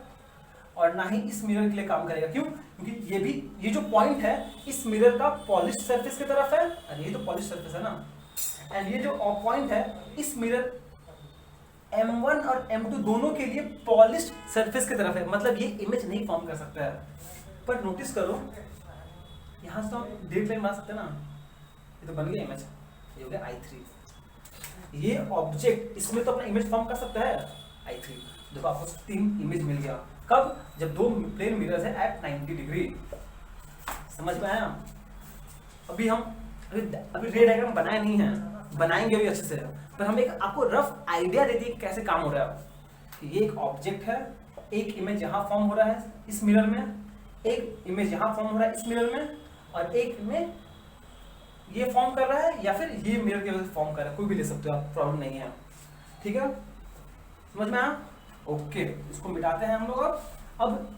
और ना ही इस मिरर के लिए काम करेगा, क्यों, क्योंकि ये जो पॉइंट है इस मिरर का पॉलिश सरफेस की तरफ है, और ये तो पॉलिश सरफेस है ना, एंड ये जो पॉइंट है इस मिरर M1 और M2 दोनों के लिए पॉलिश सरफेस की तरफ है, मतलब ये इमेज नहीं फॉर्म कर सकता है। पर नोटिस करो यहाँ से हम डेट लाइन बना सकते हैं ना, ये तो बन गया इमेज, ये हो गया I3। ये ऑब्जेक्ट इसमें तो अपना इमेज फॉर्म कर सकता है I3। देखो आपको 3 इमेज मिल गया, कब, जब 2 प्लेन मिरर्स है एट 90 डिग्री। समझ में आया? अभी रे डायग्राम बनाए नहीं है, बनाएंगे भी अच्छे से, पर हम एक आपको रफ आइडिया दे दिए कैसे काम हो रहा है कि ये एक ऑब्जेक्ट है, एक इमेज यहाँ फॉर्म हो रहा है इस मिरर में, एक इमेज यहाँ फॉर्म हो रहा है इस मिरर में, और एक में ये फॉर्म कर रहा है या फिर ये मिरर के वजह से फॉर्म कर रहा है, कोई भी ले सकते हो आप, प्रॉब्लम नहीं है, ठीक है, समझ में आया? ओके, इसको मिटाते हैं हम लोग। अब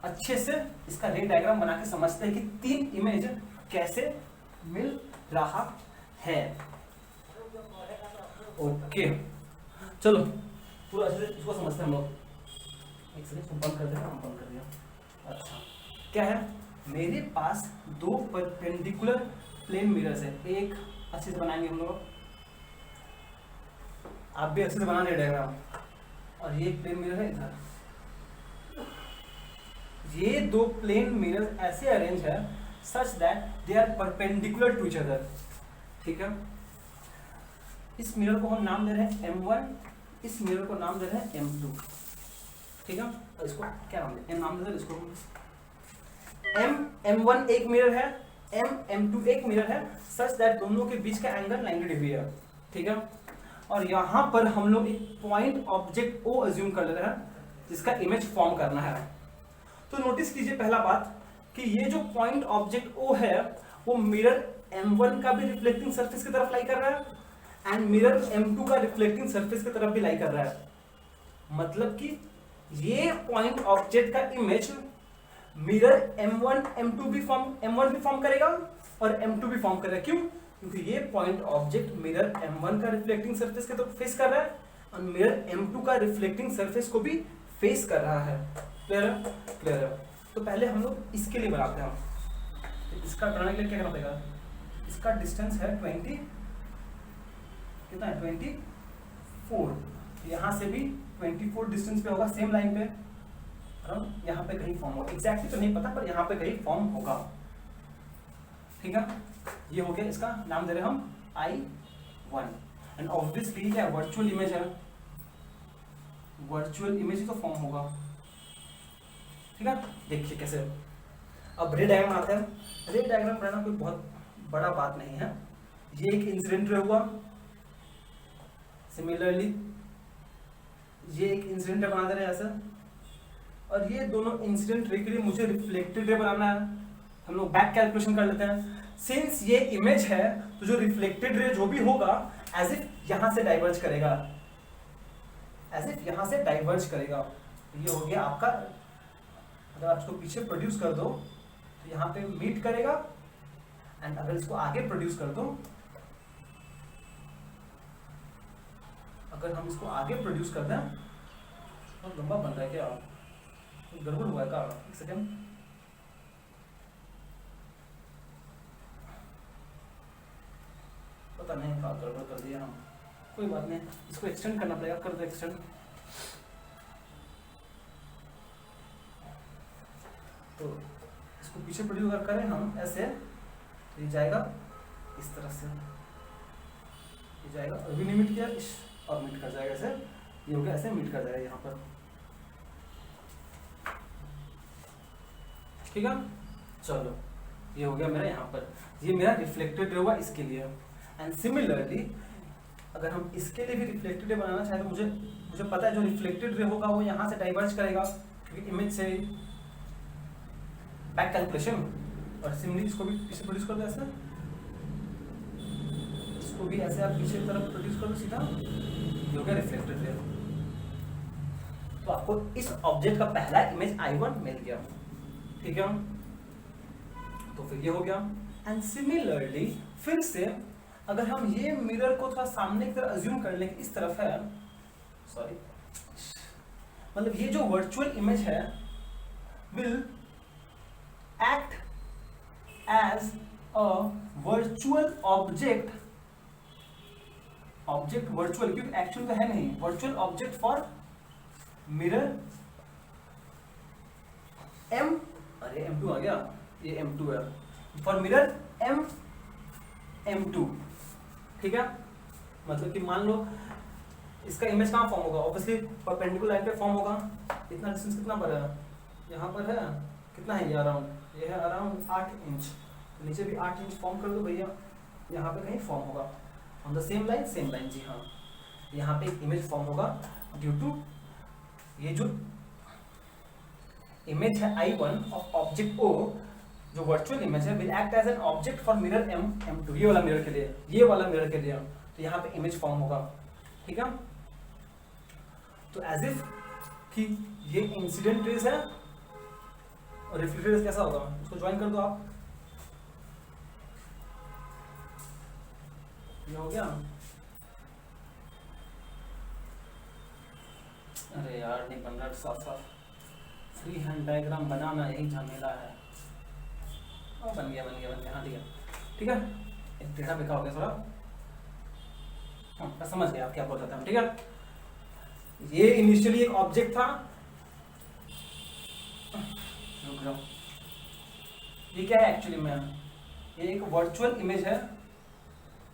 अच्छे से इसका रे डायग्राम बना के समझते हैं कि 3 इमेज कैसे मिल रहा है। ओके चलो पूरा अच्छे से इसको समझते हैं हम लोग। एक सेकंड, इसको बंद कर देना, हम बंद कर दिया। अच्छा क्या है, मेरे पास 2 परपेंडिकुलर प्लेन मिरर्स है, एक अच्छे से बनाएंगे हम लोग, आप भी अच्छे से बना रहे डायग्राम, और ये प्लेन मिरर है इधर। ये 2 प्लेन मिरर्स ऐसे अरेंज है such that they are perpendicular to each other, ठीक है। इस मिरर को हम नाम दे रहे हैं M1, इस मिरर को नाम दे रहे हैं M2, ठीक है। और इसको क्या नाम दे, M नाम दे रहे हैं इसको, M1 एक मिरर है, M2 एक मिरर है, सच दैट दोनों के बीच का एंगल 90 डिग्री है, ठीक है। और यहाँ पर हम लोग एक पॉइंट ऑब्जेक्ट O अज्यूम कर ले रहे हैं जिसका इमेज फॉर्म करना है। तो नोटिस कीजिए पहला बात कि ये जो पॉइंट ऑब्जेक्ट O है वो मिरर M1 का भी रिफ्लेक्टिंग सरफेस की तरफ लाई कर रहा है एंड मिरर M2 का रिफ्लेक्टिंग सरफेस की तरफ भी लाई कर रहा है। मतलब कि ये पॉइंट ऑब्जेक्ट का इमेज मिरर M1 भी फॉर्म करेगा और M2 भी फॉर्म करेगा। क्यों? क्योंकि ये पॉइंट ऑब्जेक्ट मिरर M1 का रिफ्लेक्टिंग सरफेस के तरफ फेस कर रहा है और मिरर M2 का रिफ्लेक्टिंग सरफेस को भी फेस कर रहा है। क्लियर है? क्लियर है। तो पहले हम लोग इसके लिए बनाते हैं। तो इसका बनाने के लिए क्या करना पड़ेगा? इसका डिस्टेंस है 20, कितना है 24। यहाँ से भी 24 डिस्टेंस पे होगा, सेम लाइन पे यहाँ पे कहीं फॉर्म होगा। एग्जैक्टली तो नहीं पता पर यहाँ पे कहीं फॉर्म होगा। ठीक है, ये हो गया, इसका नाम दे रहे हम I1। एंड ऑब्वियसली क्या वर्चुअल इमेज है, वर्चुअल इमेज ही तो फॉर्म होगा। ठीक है, देखिए कैसे। अब रे डायग्राम आता है। रे डायग्राम बनाना कोई बहुत बड़ा बात नहीं है। ये एक इंसिडेंट रे हुआ, सिमिलरली ये एक इंसिडेंट रे बना दे रहे हैं ऐसा, और ये दोनों इंसिडेंट रे के लिए मुझे रिफ्लेक्टेड रे बनाना है। हम लोग बैक कैलकुलेशन कर लेते हैं। सिंस ये इमेज है तो जो रिफ्लेक्टेड रे जो भी होगा एज इफ यहां से डाइवर्ज करेगा, एज इफ यहां से डाइवर्ज करेगा। तो ये हो गया आपका, अगर आप इसको पीछे प्रोड्यूस कर दो तो यहाँ पे मीट करेगा, एंड अगर इसको आगे प्रोड्यूस कर दो, अगर हम इसको आगे प्रोड्यूस कर दें, बहुत लंबा बन रहा है क्या, गड़बड़ हुआ है क्या, एक सेकेंड। पता नहीं क्या गड़बड़ कर दिया हम, कोई बात नहीं, इसको एक्सटेंड करना पड़ेगा, कर दो एक्सटेंड। तो इसको पीछे प्रोड्यूस अगर करें हम ऐसे, तो ये जाएगा इस तरह से, ये जाएगा, अभी नहीं मीट किया, और मीट कर जाएगा ऐसे, ये हो गया ऐसे मीट कर जाएगा यहाँ पर। ठीक है, चलो ये हो गया मेरा यहाँ पर, ये मेरा रिफ्लेक्टेड रे हुआ इसके लिए। एंड सिमिलरली अगर हम इसके लिए भी रिफ्लेक्टेड रे बनाना चाहें तो मुझे पता है जो रिफ्लेक्टेड रे होगा वो यहाँ से डाइवर्ज करेगा, क्योंकि इमेज से बैक कैलकुलेशन। और सिमिलरली इसको भी पीछे प्रोड्यूस कर दो ऐसे, इसको भी ऐसे आप पीछे की तरफ प्रोड्यूस कर दो सीधा, ये हो गया रिफ्लेक्टेड रे। तो आपको इस ऑब्जेक्ट का पहला इमेज I1 मिल गया। ठीक है, तो फिर ये हो गया। एंड सिमिलरली फिर से अगर हम ये मिरर को थोड़ा सामने की तरफ अज्यूम कर लें, इस तरफ है, सॉरी, मतलब ये जो वर्चुअल इमेज है will act as a virtual object, object virtual क्योंकि एक्चुअल तो है नहीं, virtual object for mirror M, अरे M2 आ गया, ये M2 है, फॉर मिरर M2। ठीक है, मतलब कि मान लो इसका इमेज कहाँ फॉर्म होगा, ऑब्वियसली परपेंडिकुलर लाइन पे फॉर्म होगा। इतना डिस्टेंस कितना पर है, यहाँ पर है, कितना है ये अराउंड, ये है अराउंड 8 इंच, तो नीचे भी 8 इंच फॉर्म कर दो भैया, यहाँ पे कहीं फॉर्म होगा on the same line, same line, जी हाँ, यहाँ पे एक इमेज फॉर्म होगा ड्यू टू ये जो इमेज है I1 ऑफ ऑब्जेक्ट O, जो वर्चुअल इमेज है, will act as an object for mirror M2, ये वाला मिरर के लिए, ये वाला मिरर के लिए, तो यहाँ पे इमेज फॉर्म होगा। ठीक है, तो एज इफ कि ये इंसिडेंट रेज है और रिफ्लेक्टेड रेज कैसा होगा, उसको ज्वाइन कर दो आप, ये हो गया। अरे यार नहीं बन रहा साफ साफ, फ्री हैंड डायग्राम बनाना यही झमेला है। बन गया बन गया बन गया, हाँ ठीक है ठीक है, एक टेढ़ा बेका हो गया थोड़ा, हाँ मैं समझ गया आप क्या बोल रहे थे। ठीक है, ये इनिशियली एक ऑब्जेक्ट था, रुक जाओ, ये क्या है एक्चुअली में, ये एक वर्चुअल इमेज है,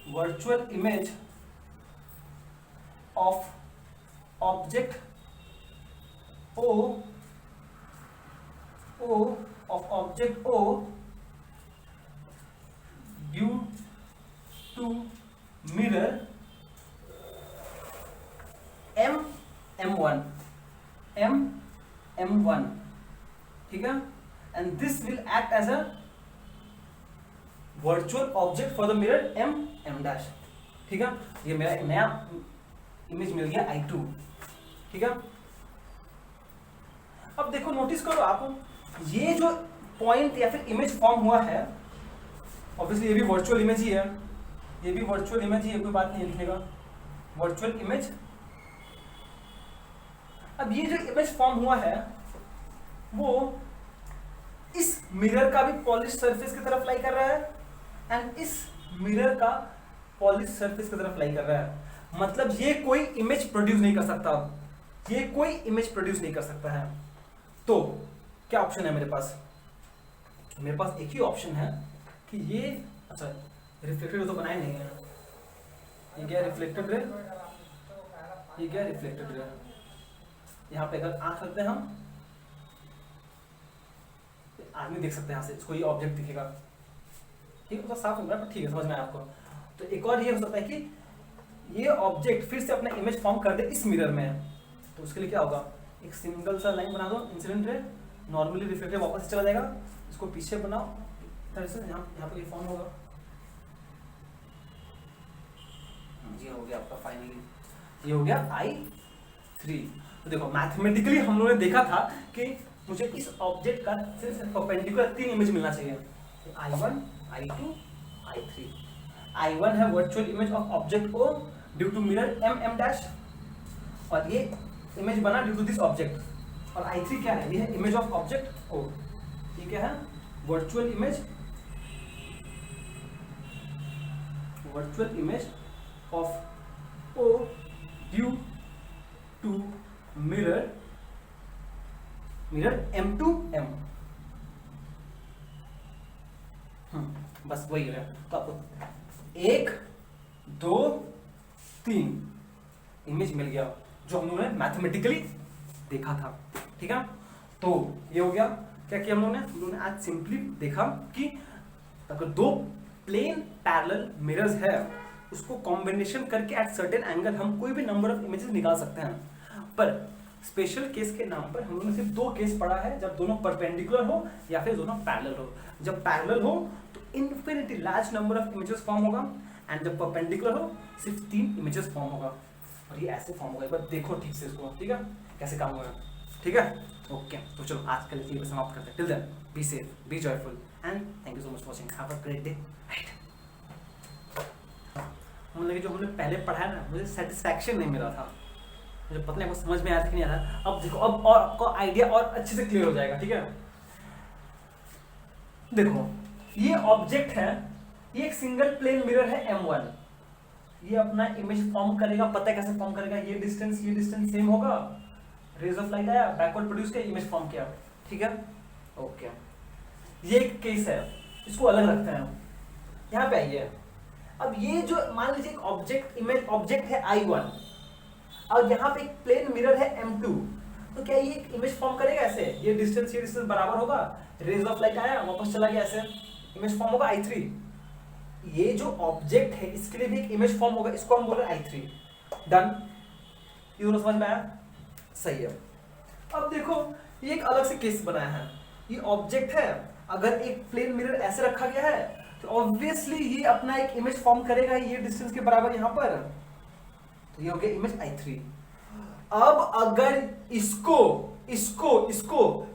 virtual image of object O of object O due to mirror M1, ठीक है, and this will act as a virtual object for the mirror M dash। ठीक है, ये मेरा एक नया इमेज मिल गया I2। ठीक है, अब देखो नोटिस करो आप, ये जो पॉइंट या फिर इमेज फॉर्म हुआ है, ऑब्वियसली ये भी वर्चुअल इमेज ही है, ये भी वर्चुअल इमेज ही है, कोई बात नहीं लिखेगा वर्चुअल इमेज। अब ये जो इमेज फॉर्म हुआ है वो इस मिरर का भी पॉलिश सरफेस की तरफ लाई कर रहा है, एंड इस मिरर का पॉलिश सरफेस की तरफ लाई कर रहा है। मतलब ये कोई इमेज प्रोड्यूस नहीं कर सकता, ये कोई इमेज प्रोड्यूस नहीं कर सकता है। तो क्या ऑप्शन है मेरे पास, मेरे पास एक ही ऑप्शन है कि ये, अच्छा रिफ्लेक्टेड तो बनाए नहीं है, ये क्या रिफ्लेक्टेड रे, ये क्या रिफ्लेक्टेड रे। यहाँ पे अगर आंख रखते हैं हम, आदमी देख सकते हैं यहाँ से, इसको ये ऑब्जेक्ट दिखेगा, ठीक है, तो साफ हो रहा है पर ठीक है, समझ में आया आपको। तो एक और ये हो सकता है कि ये ऑब्जेक्ट फिर से अपना इमेज फॉर्म कर दे इस मिरर में, तो उसके लिए क्या होगा, एक सिंगल सा लाइन बना दो, इंसिडेंट रे नॉर्मली रिफ्लेक्टेड वापस चला जाएगा, इसको पीछे बनाओ तरह से, यहाँ पे ये फॉर्म होगा, ये हो गया आपका फाइनली, ये हो गया I3। तो देखो मैथमेटिकली हम लोगों ने देखा था कि मुझे इस ऑब्जेक्ट का सिर्फ परपेंडिकुलर 3 इमेज मिलना चाहिए, I1, I2, I3। I1 है virtual image of object O due to mirror M dash, और ये इमेज बना ड्यू टू दिस ऑब्जेक्ट, और I3 क्या है, ये है इमेज ऑफ ऑब्जेक्ट O, ये क्या है, virtual image of O due to mirror M to M। बस वही है। तो आपको 1 2 3 इमेज मिल गया जो हम लोगों ने मैथमेटिकली देखा था, ठीक है। तो ये हो गया, क्या किया हम लोगों ने आज सिंपली देखा कि अगर 2 प्लेन पैरेलल मिरर्स है, उसको कॉम्बिनेशन करके एट सर्टेन एंगल हम कोई भी नंबर ऑफ इमेजेस निकाल सकते हैं। पर स्पेशल केस के नाम पर हम लोगों ने सिर्फ 2 केस पढ़ा है, जब दोनों परपेंडिकुलर हो या फिर दोनों पैरेलल हो। जब पैरेलल हो तो infinity large number of images form होगा, एंड जब परपेंडिकुलर हो सिर्फ 3 इमेजेस फॉर्म होगा, और ये ऐसे फॉर्म होगा। एक बार देखो ठीक से इसको, ठीक है, कैसे काम होगा, ठीक है। ओके, तो चलो आज के लिए समाप्त करते हैं। Till then be safe, be joyful, and thank you so much for watching. Have a great day. मतलब जो हमने पहले पढ़ा है ना, मुझे सेटिस्फैक्शन नहीं मिला था, मुझे पता नहीं आपको समझ में आया था कि नहीं आया। अब देखो, अब और आपको आइडिया और अच्छे से क्लियर हो जाएगा, ठीक है। देखो ये ऑब्जेक्ट है, ये एक सिंगल प्लेन मिरर है M1, ये अपना इमेज फॉर्म करेगा, पता है कैसे फॉर्म करेगा, ये डिस्टेंस सेम होगा, रेज ऑफ लाइट आया, बैकवर्ड प्रोड्यूस किया, इमेज फॉर्म किया, ठीक है। ओके, ये एक केस है, इसको अलग रखते हैं। यहाँ पे आइए, अब ये जो मान लीजिए एक ऑब्जेक्ट इमेज ऑब्जेक्ट है I1, और यहाँ पे एक प्लेन मिरर है M2, तो क्या ये इमेज फॉर्म करेगा ऐसे, ये डिस्टेंस बराबर होगा, रेज ऑफ लाइट आया वापस चला गया, ऐसे इमेज फॉर्म होगा I3। ये जो ऑब्जेक्ट है इसके लिए भी एक इमेज फॉर्म होगा, इसको हम बोल रहे हैं I3। डन, ये दोनों समझ में आया, सही है। अब देखो ये एक अलग से केस बनाया है, ये ऑब्जेक्ट है, अगर एक प्लेन मिरर ऐसे रखा गया है तो ऑब्वियसली ये अपना एक इमेज फॉर्म करेगा, ये डिस्टेंस के बराबर यहाँ पर, तो ये हो गया इमेज I3। अब अगर इसको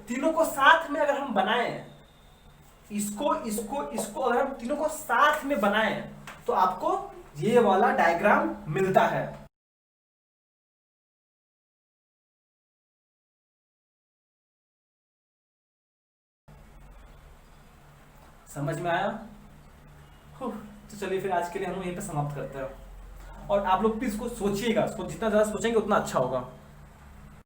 तीनों को साथ में अगर हम बनाएं, इसको अगर हम तीनों को साथ में बनाएं, तो आपको ये वाला डायग्राम मिलता है। समझ में आया? तो चलिए फिर आज के लिए हम यहीं पे समाप्त करते हैं, और आप लोग प्लीज इसको सोचिएगा, इसको जितना ज्यादा सोचेंगे उतना अच्छा होगा।